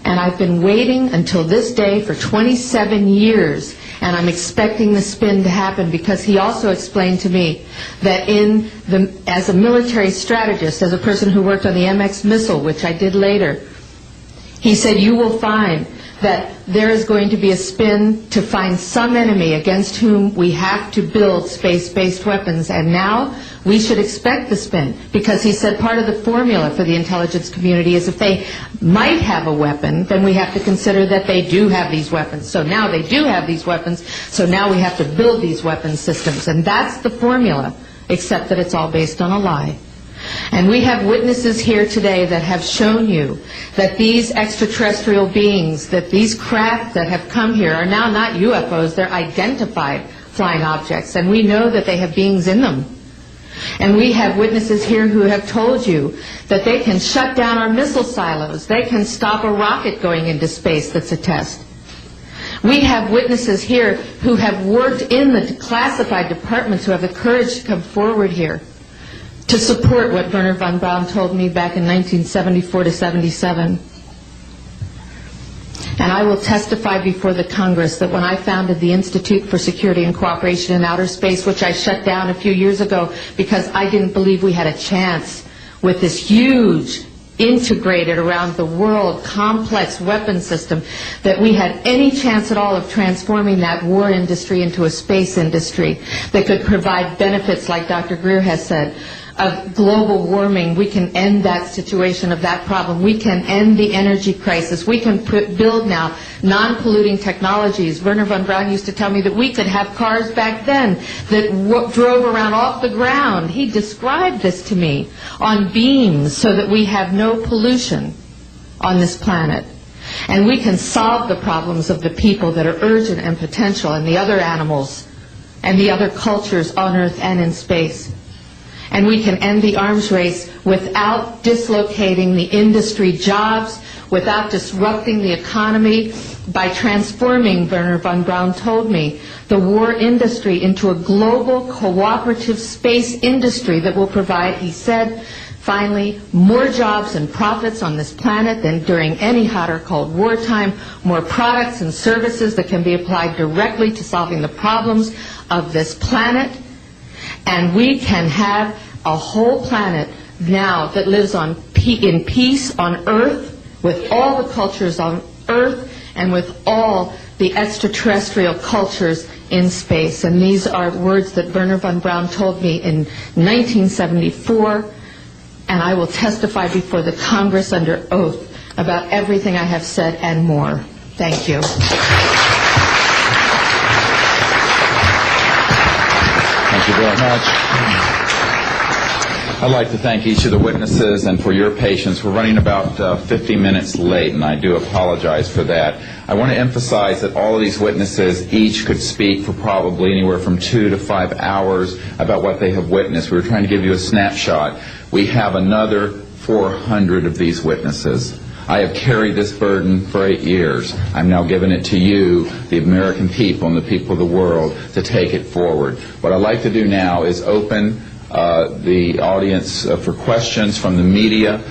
And I've been waiting until this day for 27 years, and I'm expecting the spin to happen, because he also explained to me that as a military strategist, as a person who worked on the MX missile, which I did later, he said, you will find that there is going to be a spin to find some enemy against whom we have to build space-based weapons. And now we should expect the spin, because he said part of the formula for the intelligence community is if they might have a weapon, then we have to consider that they do have these weapons. So now they do have these weapons, so now we have to build these weapon systems. And that's the formula, except that it's all based on a lie. And we have witnesses here today that have shown you that these extraterrestrial beings, that these craft that have come here are now not UFOs, they're identified flying objects, and we know that they have beings in them. And we have witnesses here who have told you that they can shut down our missile silos, they can stop a rocket going into space that's a test. We have witnesses here who have worked in the classified departments who have the courage to come forward here to support what Wernher von Braun told me back in 1974 to 77. And I will testify before the Congress that when I founded the Institute for Security and Cooperation in Outer Space, which I shut down a few years ago because I didn't believe we had a chance with this huge, integrated around the world, complex weapon system, that we had any chance at all of transforming that war industry into a space industry that could provide benefits, like Dr. Greer has said, of global warming. We can end that situation of that problem. We can end the energy crisis. We can build now non-polluting technologies. Wernher von Braun used to tell me that we could have cars back then that drove around off the ground. He described this to me on beams so that we have no pollution on this planet. And we can solve the problems of the people that are urgent and potential, and the other animals and the other cultures on Earth and in space. And we can end the arms race without dislocating the industry jobs, without disrupting the economy, by transforming, Wernher von Braun told me, the war industry into a global cooperative space industry that will provide, he said, finally, more jobs and profits on this planet than during any hot or cold wartime, more products and services that can be applied directly to solving the problems of this planet. And we can have a whole planet now that lives in peace on Earth, with all the cultures on Earth and with all the extraterrestrial cultures in space. And these are words that Wernher von Braun told me in 1974, and I will testify before the Congress under oath about everything I have said and more. Thank you. Thank you very much. I'd like to thank each of the witnesses and for your patience. We're running about 50 minutes late, and I do apologize for that. I want to emphasize that all of these witnesses each could speak for probably anywhere from 2 to 5 hours about what they have witnessed. We were trying to give you a snapshot. We have another 400 of these witnesses. I have carried this burden for 8 years. I'm now giving it to you, the American people and the people of the world, to take it forward. What I'd like to do now is open the audience for questions from the media.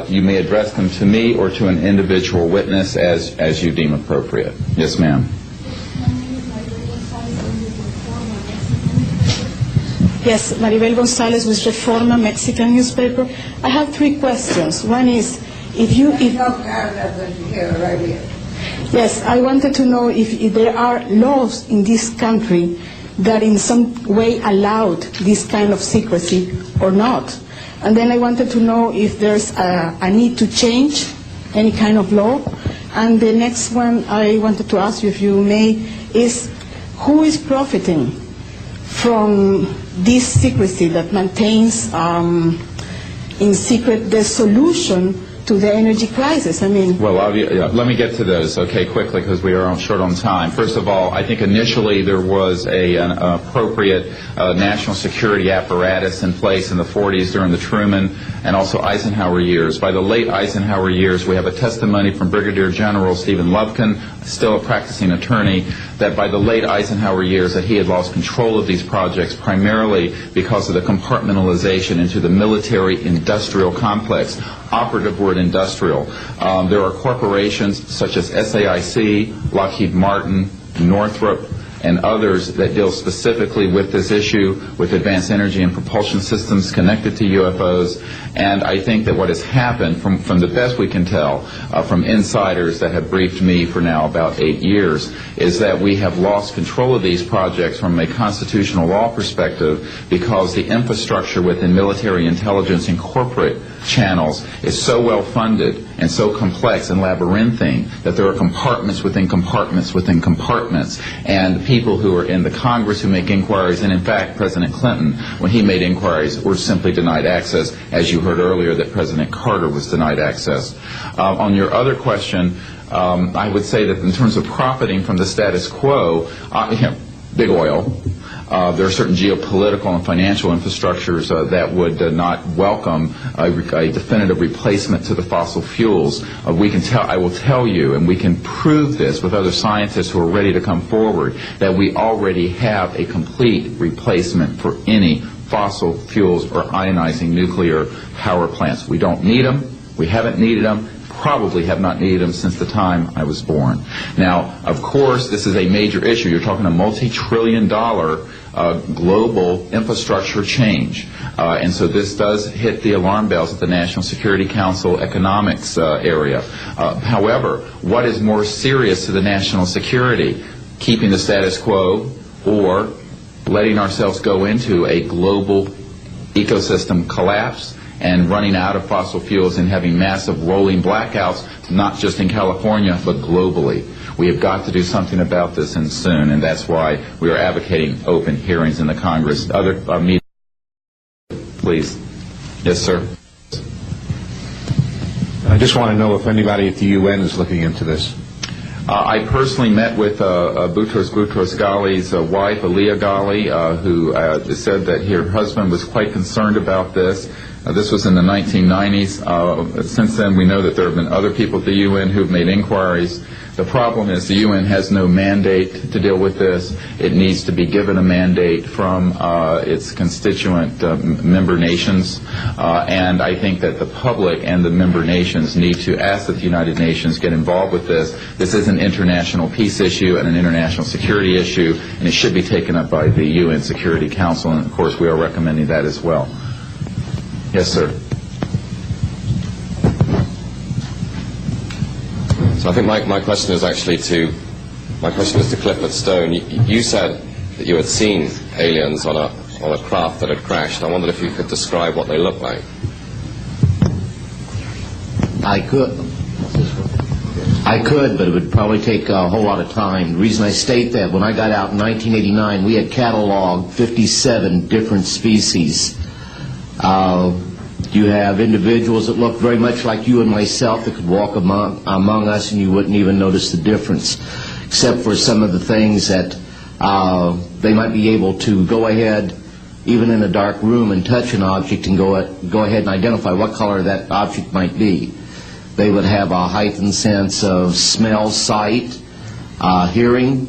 You may address them to me or to an individual witness as you deem appropriate. Yes, ma'am. Yes, Maribel Gonzalez with Reforma, Mexican newspaper. I have 3 questions. One is, Yes, I wanted to know if there are laws in this country that in some way allowed this kind of secrecy or not. And then I wanted to know if there's a need to change any kind of law. And the next one I wanted to ask you, if you may, is who is profiting from this secrecy that maintains in secret the solution to the energy crisis? I mean... Well, let me get to those, okay, quickly, because we are short on time. First of all, I think initially there was an appropriate national security apparatus in place in the 40s during the Truman and also Eisenhower years. By the late Eisenhower years, we have a testimony from Brigadier General Stephen Lufkin, still a practicing attorney, that by the late Eisenhower years that he had lost control of these projects primarily because of the compartmentalization into the military-industrial complex. Operative word industrial. There are corporations such as SAIC, Lockheed Martin, Northrop, and others that deal specifically with this issue, with advanced energy and propulsion systems connected to UFOs. And I think that what has happened, from the best we can tell, from insiders that have briefed me for now about 8 years, is that we have lost control of these projects from a constitutional law perspective because the infrastructure within military intelligence and corporate channels is so well funded and so complex and labyrinthine that there are compartments within compartments within compartments, and people who are in the Congress who make inquiries, and in fact President Clinton, when he made inquiries, were simply denied access, as you heard earlier that President Carter was denied access. On your other question, I would say that in terms of profiting from the status quo, big oil. There are certain geopolitical and financial infrastructures that would not welcome a definitive replacement to the fossil fuels. I will tell you, and we can prove this with other scientists who are ready to come forward, that we already have a complete replacement for any fossil fuels or ionizing nuclear power plants. We don't need them. We haven't needed them. Probably have not needed them since the time I was born. Now, of course, this is a major issue. You're talking a multi-trillion-dollar global infrastructure change. And so this does hit the alarm bells at the National Security Council economics area. However, what is more serious to the national security? Keeping the status quo or letting ourselves go into a global ecosystem collapse and running out of fossil fuels and having massive rolling blackouts, not just in California, but globally. We have got to do something about this, and soon, and that's why we are advocating open hearings in the Congress. Other media, please. Yes, sir. I just want to know if anybody at the UN is looking into this. I personally met with Boutros Ghali's wife, Aliyah Ghali, who said that her husband was quite concerned about this. This was in the 1990s. Since then, we know that there have been other people at the UN who have made inquiries. The problem is the UN has no mandate to deal with this. It needs to be given a mandate from its constituent member nations. And I think that the public and the member nations need to ask that the United Nations get involved with this. This is an international peace issue and an international security issue, and it should be taken up by the UN Security Council, and of course we are recommending that as well. Yes, sir. So I think my question is actually to Clifford Stone. You said that you had seen aliens on a craft that had crashed. I wondered if you could describe what they looked like. I could, but it would probably take a whole lot of time. The reason I state that, when I got out in 1989, we had cataloged 57 different species. You have individuals that look very much like you and myself that could walk among us and you wouldn't even notice the difference, except for some of the things that they might be able to go ahead, even in a dark room, and touch an object and go ahead and identify what color that object might be. They would have a heightened sense of smell, sight, hearing.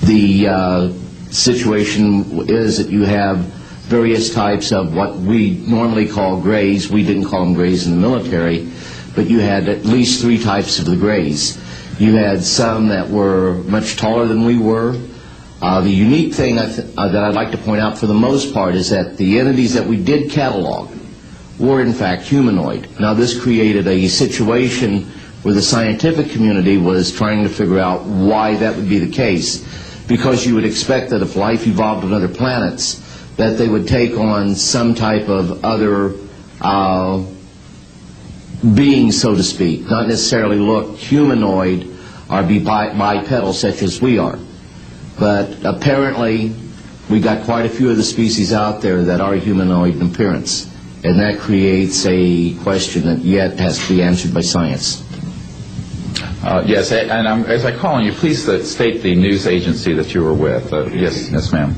The situation is that you have various types of what we normally call grays. We didn't call them grays in the military, but you had at least 3 types of the grays. You had some that were much taller than we were. The unique thing that I'd like to point out for the most part is that the entities that we did catalog were in fact humanoid. Now this created a situation where the scientific community was trying to figure out why that would be the case, because you would expect that if life evolved on other planets, that they would take on some type of other being, so to speak, not necessarily look humanoid or be bipedal such as we are. But apparently we got quite a few of the species out there that are humanoid in appearance, and that creates a question that yet has to be answered by science. Yes, and as I call on you, please state the news agency that you were with. Yes, ma'am.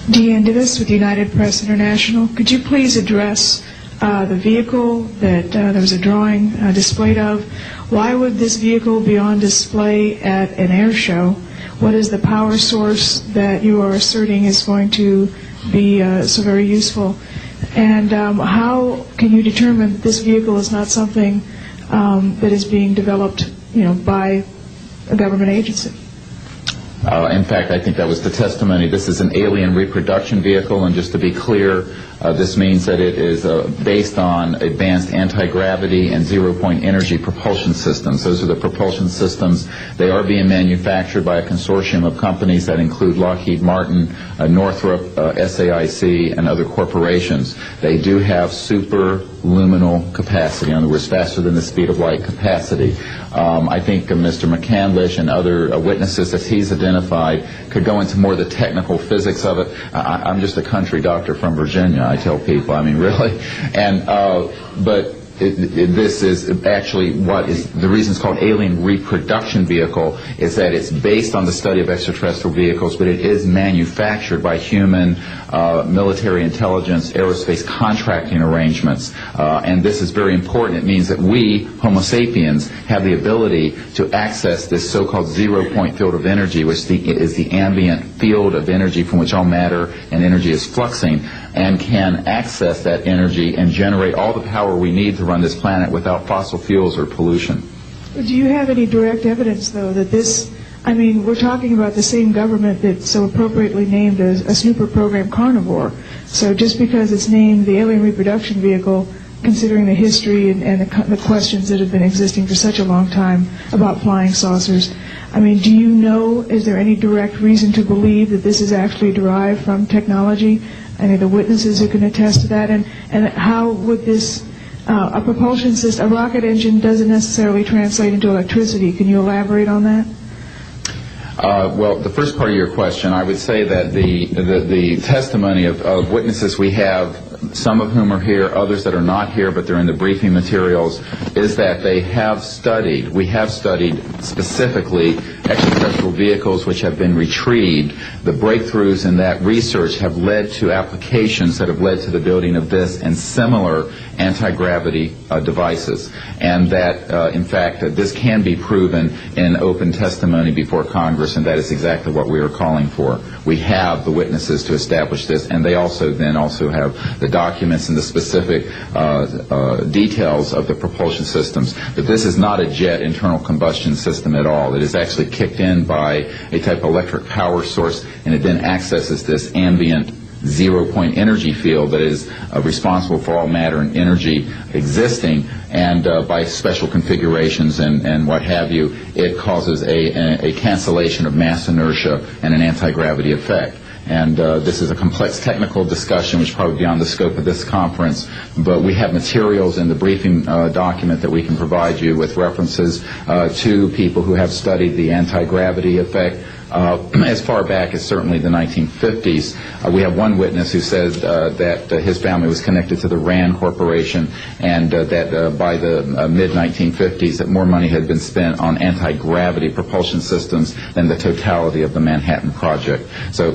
Deanne Divis with United Press International. Could you please address the vehicle that there was a drawing displayed of? Why would this vehicle be on display at an air show? What is the power source that you are asserting is going to be so very useful? And how can you determine that this vehicle is not something that is being developed, by a government agency? In fact, I think that was the testimony. This is an alien reproduction vehicle, and just to be clear, this means that it is based on advanced anti-gravity and zero-point energy propulsion systems. Those are the propulsion systems. They are being manufactured by a consortium of companies that include Lockheed Martin, Northrop, SAIC, and other corporations. They do have superluminal capacity, in other words, faster than the speed of light capacity. I think Mr. McCandlish and other witnesses that he's identified could go into more of the technical physics of it. I'm just a country doctor from Virginia, I tell people. I mean, really. And but this is actually what is the reason it's called alien reproduction vehicle, is that it's based on the study of extraterrestrial vehicles, but it is manufactured by human military intelligence, aerospace contracting arrangements. And this is very important. It means that we, Homo sapiens, have the ability to access this so-called zero-point field of energy, which is the ambient field of energy from which all matter and energy is fluxing, and can access that energy and generate all the power we need to run this planet without fossil fuels or pollution. Do you have any direct evidence, though, that this, we're talking about the same government that so appropriately named a snooper program Carnivore. So just because it's named the alien reproduction vehicle, considering the history and the questions that have been existing for such a long time about flying saucers, do you know, is there any direct reason to believe that this is actually derived from technology? Any of the witnesses who can attest to that? And how would this, a propulsion system, a rocket engine doesn't necessarily translate into electricity. Can you elaborate on that? Well, the first part of your question, I would say that the testimony of witnesses we have, some of whom are here, others that are not here, but they're in the briefing materials, is that we have studied specifically extraterrestrial vehicles which have been retrieved. The breakthroughs in that research have led to applications that have led to the building of this and similar anti-gravity devices. And that, in fact, this can be proven in open testimony before Congress, and that is exactly what we are calling for. We have the witnesses to establish this, and they also have the documents and the specific details of the propulsion systems. But this is not a jet internal combustion system at all. It is actually kicked in by a type of electric power source, and it then accesses this ambient zero-point energy field that is responsible for all matter and energy existing, and by special configurations and what have you, it causes a cancellation of mass inertia and an anti-gravity effect. And this is a complex technical discussion which is probably beyond the scope of this conference, but we have materials in the briefing document that we can provide you with references to people who have studied the anti-gravity effect as far back as certainly the 1950s. We have one witness who says that his family was connected to the RAND Corporation, and that by the mid-1950s that more money had been spent on anti-gravity propulsion systems than the totality of the Manhattan Project. So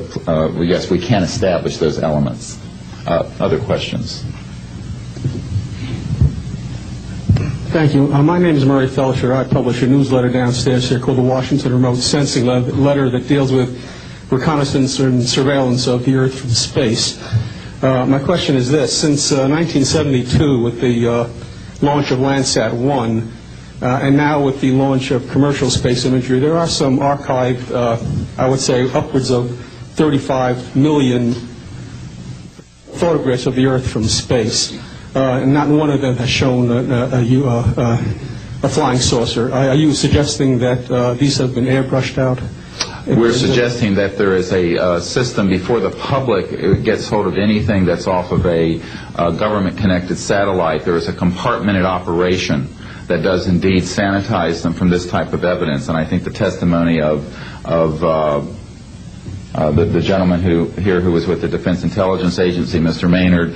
yes, we can establish those elements. Other questions? Thank you. My name is Murray Felsher. I publish a newsletter downstairs here called the Washington Remote Sensing Letter that deals with reconnaissance and surveillance of the Earth from space. My question is this. Since 1972, with the launch of Landsat 1, and now with the launch of commercial space imagery, there are some archived, I would say, upwards of 35 million photographs of the Earth from space. And not one of them has shown a flying saucer. Are you suggesting that these have been airbrushed out? We're suggesting that there is a system before the public gets hold of anything that's off of a government-connected satellite. There is a compartmented operation that does indeed sanitize them from this type of evidence. And I think the testimony of the gentleman who was with the Defense Intelligence Agency, Mr. Maynard,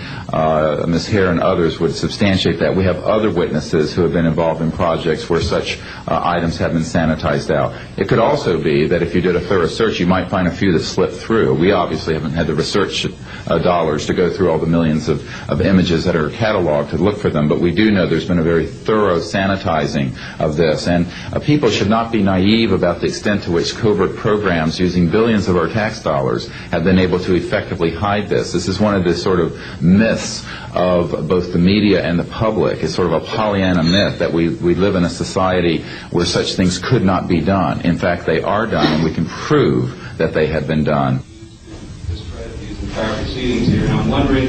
Ms. Hare, and others would substantiate that. We have other witnesses who have been involved in projects where such items have been sanitized out. It could also be that if you did a thorough search, you might find a few that slipped through. We obviously haven't had the research dollars to go through all the millions of images that are cataloged to look for them, but we do know there's been a very thorough sanitizing of this. And people should not be naive about the extent to which covert programs using billions of our tax dollars have been able to effectively hide this. This is one of the sort of myths of both the media and the public. It's sort of a Pollyanna myth that we live in a society where such things could not be done. In fact, they are done, and we can prove that they have been done. Prior proceedings here, and I'm wondering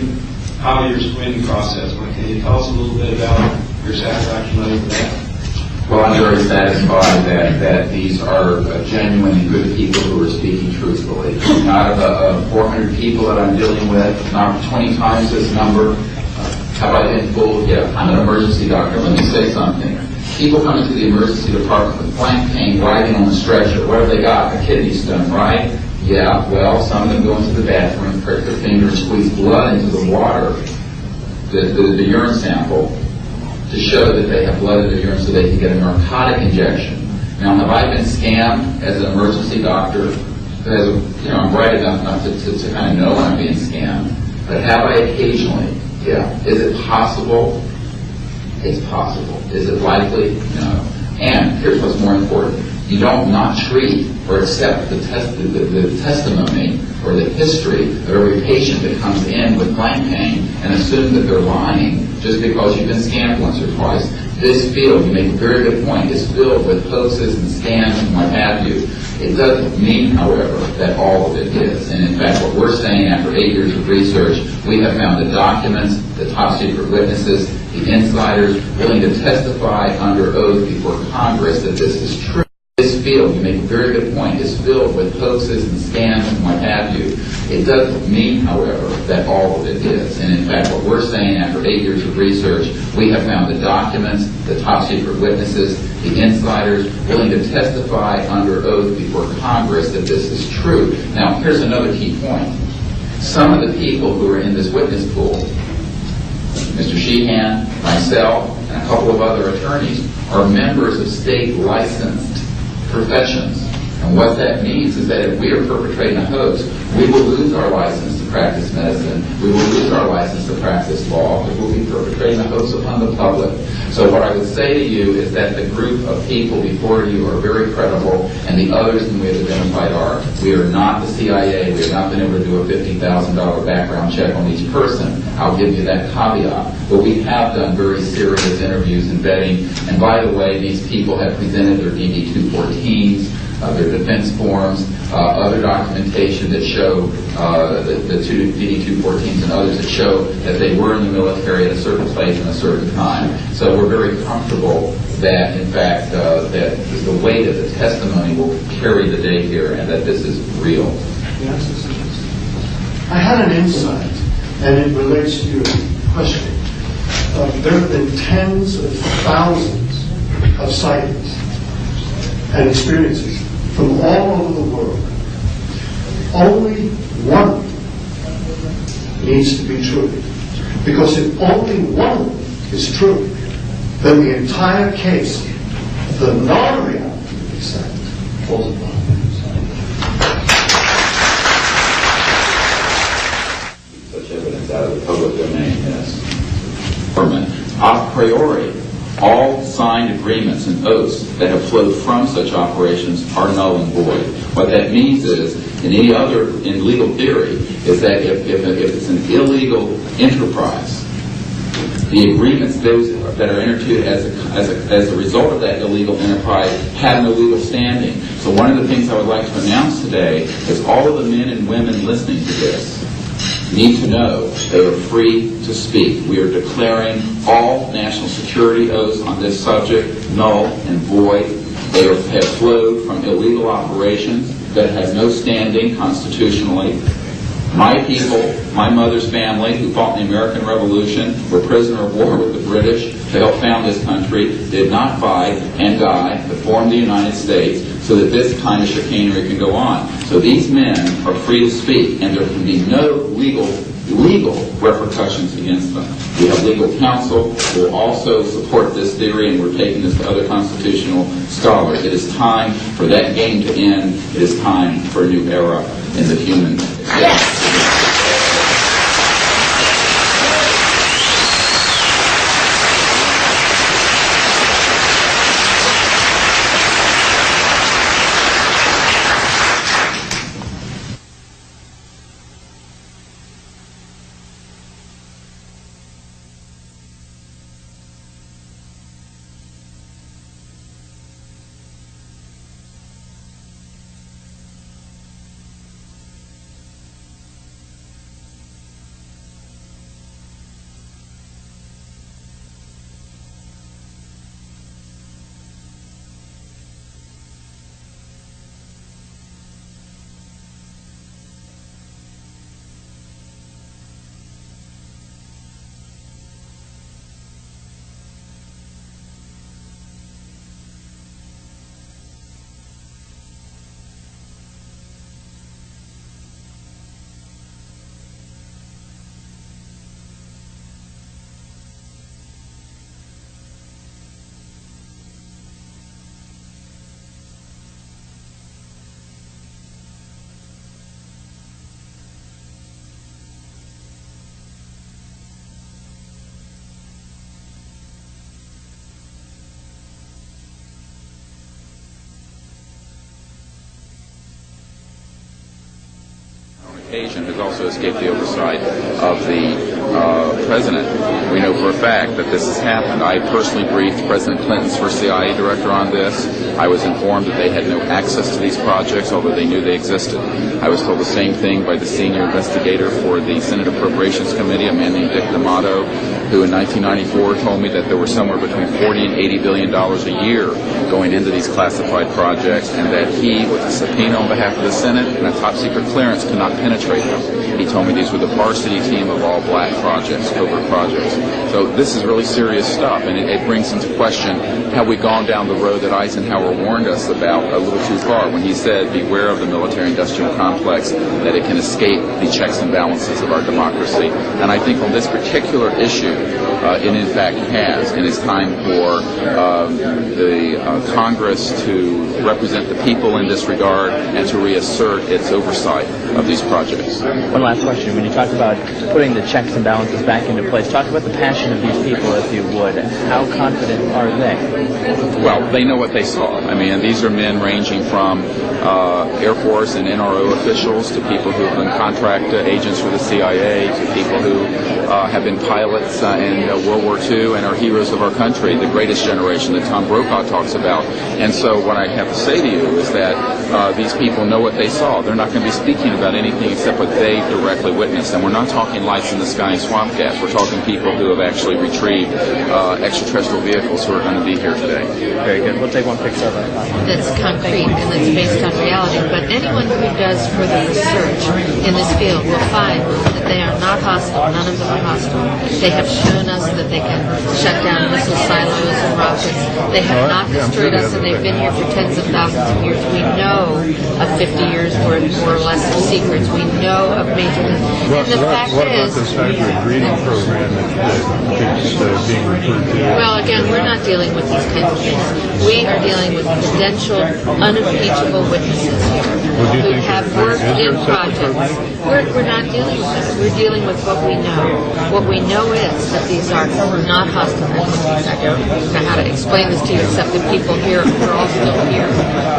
how your screening process went. Can you tell us a little bit about your satisfaction level with that? Well, I'm very satisfied that these are genuine and good people who are speaking truthfully. Out of 400 people that I'm dealing with, not 20 times this number, have I been fooled? Yeah, I'm an emergency doctor. Let me say something. People come into the emergency department with flank pain, riding on the stretcher. What have they got? A kidney stone, right? Yeah, well, some of them go into the bathroom, prick their finger, and squeeze blood into the water, the urine sample, to show that they have blood in their urine so they can get a narcotic injection. Now, have I been scammed as an emergency doctor? Because, I'm bright enough to kind of know when I'm being scammed. But have I occasionally? Yeah. Is it possible? It's possible. Is it likely? No. And here's what's more important. You don't not treat or accept the testimony or the history of every patient that comes in with flank pain and assume that they're lying just because you've been scammed once or twice. This field, you make a very good point, is filled with hoaxes and scams and what have you. It doesn't mean, however, that all of it is. And in fact, what we're saying after 8 years of research, we have found the documents, the top secret witnesses, the insiders willing to testify under oath before Congress that this is true. This field, you make a very good point, is filled with hoaxes and scams and what have you. It doesn't mean, however, that all of it is. And in fact, what we're saying after 8 years of research, we have found the documents, the top secret witnesses, the insiders willing to testify under oath before Congress that this is true. Now, here's another key point. Some of the people who are in this witness pool, Mr. Sheehan, myself, and a couple of other attorneys, are members of state licensed professions. And what that means is that if we are perpetrating a hoax, we will lose our license to practice medicine, we will lose our license to practice law, because we'll be perpetrating a hoax upon the public. So what I would say to you is that the group of people before you are very credible, and the others whom we have identified are. We are not the CIA, we have not been able to do a $50,000 background check on each person. I'll give you that caveat. But we have done very serious interviews and vetting, and by the way, these people have presented their DD-214s, their defense forms, other documentation that show the two DD-214s and others that show that they were in the military at a certain place and a certain time. So we're very comfortable that, in fact, that the weight of the testimony will carry the day here and that this is real. Yes, I had an insight, and it relates to your question. There have been tens of thousands of sightings and experiences from all over the world. Only one needs to be true. Because if only one is true, then the entire case, the non-reality of the fact, falls apart. Such evidence out of the public domain, yes. A priori, all signed agreements and oaths that have flowed from such operations are null and void. What that means is, in legal theory, is that if it's an illegal enterprise, the agreements that are entered into as a result of that illegal enterprise have no legal standing. So one of the things I would like to announce today is all of the men and women listening to this need to know they are free to speak. We are declaring all national security oaths on this subject null and void. They have flowed from illegal operations. that has no standing constitutionally. My people, my mother's family, who fought in the American Revolution, were prisoner of war with the British to help found this country, did not fight and die to form the United States so that this kind of chicanery can go on. So these men are free to speak, and there can be no legal repercussions against them. We have legal counsel who will also support this theory, and we're taking this to other constitutional scholars. It is time for that game to end. It is time for a new era in the human experience. Has also escaped the oversight of the President. We know for a fact that this has happened. I personally briefed President Clinton's first CIA director on this. I was informed that they had no access to these projects, although they knew they existed. I was told the same thing by the senior investigator for the Senate Appropriations Committee, a man named Dick D'Amato, who in 1994 told me that there were somewhere between $40 and $80 billion a year going into these classified projects, and that he, with a subpoena on behalf of the Senate and a top-secret clearance, could not penetrate them. He told me these were the varsity team of all black projects, covert projects. So this is really serious stuff, and it brings into question have we gone down the road that Eisenhower warned us about a little too far when he said, beware of the military-industrial complex, that it can escape the checks and balances of our democracy. And I think on this particular issue, it in fact has, and it's time for the Congress to represent the people in this regard and to reassert its oversight of these projects. One last question. When you talk about putting the checks and balances back into place, talk about the passion of these people, if you would. How confident are they? Well, they know what they saw. I mean, these are men ranging from Air Force and NRO officials to people who have been contract agents for the CIA to people who have been pilots in World War II and are heroes of our country, the greatest generation that Tom Brokaw talks about. And so what I have to say to you is that these people know what they saw. They're not going to be speaking about anything except what they directly witnessed. And we're not talking lights in the sky and swamp gas. We're talking people who have actually retrieved extraterrestrial vehicles who are going to be here today. Very good. We'll take one picture of it. That's concrete and that's based on reality. But anyone who does further research in this field will find that they are not hostile. None of them are hostile. They have shown us that they can shut down missile silos and rockets. They have not destroyed us, and they've been here for tens of thousands of years. We know of 50 years worth, more or less, of secrets. We know of major... And the fact is... What about this hybrid breeding program that keeps being referred to? Well, again, we're not dealing with these kinds of things. We are dealing with credentialed, unimpeachable witnesses here who have worked in projects. We're not dealing with that. We're dealing with what we know. What we know is that these are not hostile entities. I don't know how to explain this to you except that people here are all still here.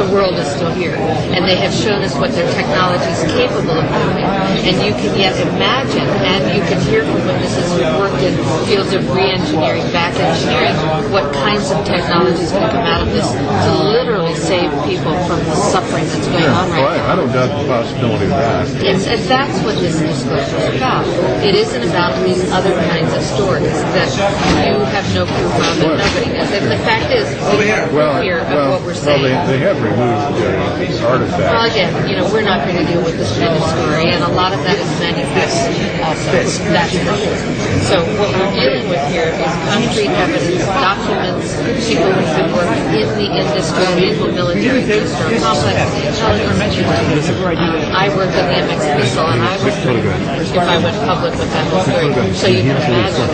The world is still here. And they have shown us what their technology is capable of doing. And you can yet imagine, and you can hear from witnesses who have worked in fields of re-engineering, back engineering, what kinds of technologies can come out of this to literally save people from the suffering that's going on right now. I don't doubt the possibility of that. That's what this disclosure is about. It isn't about these other kinds of stories that you have no proof of and nobody does. And the fact is, we are here of what we're Well, saying. they have removed artifacts. Well, again, we're not going to deal with this kind of story, and a lot of that is manifest also. That's true. So what we're dealing with here is concrete evidence, documents, people who've been working in the industry, in the military industry, complex intelligence. I worked on the MX missile, and I was if I went public with that whole story. So you can imagine.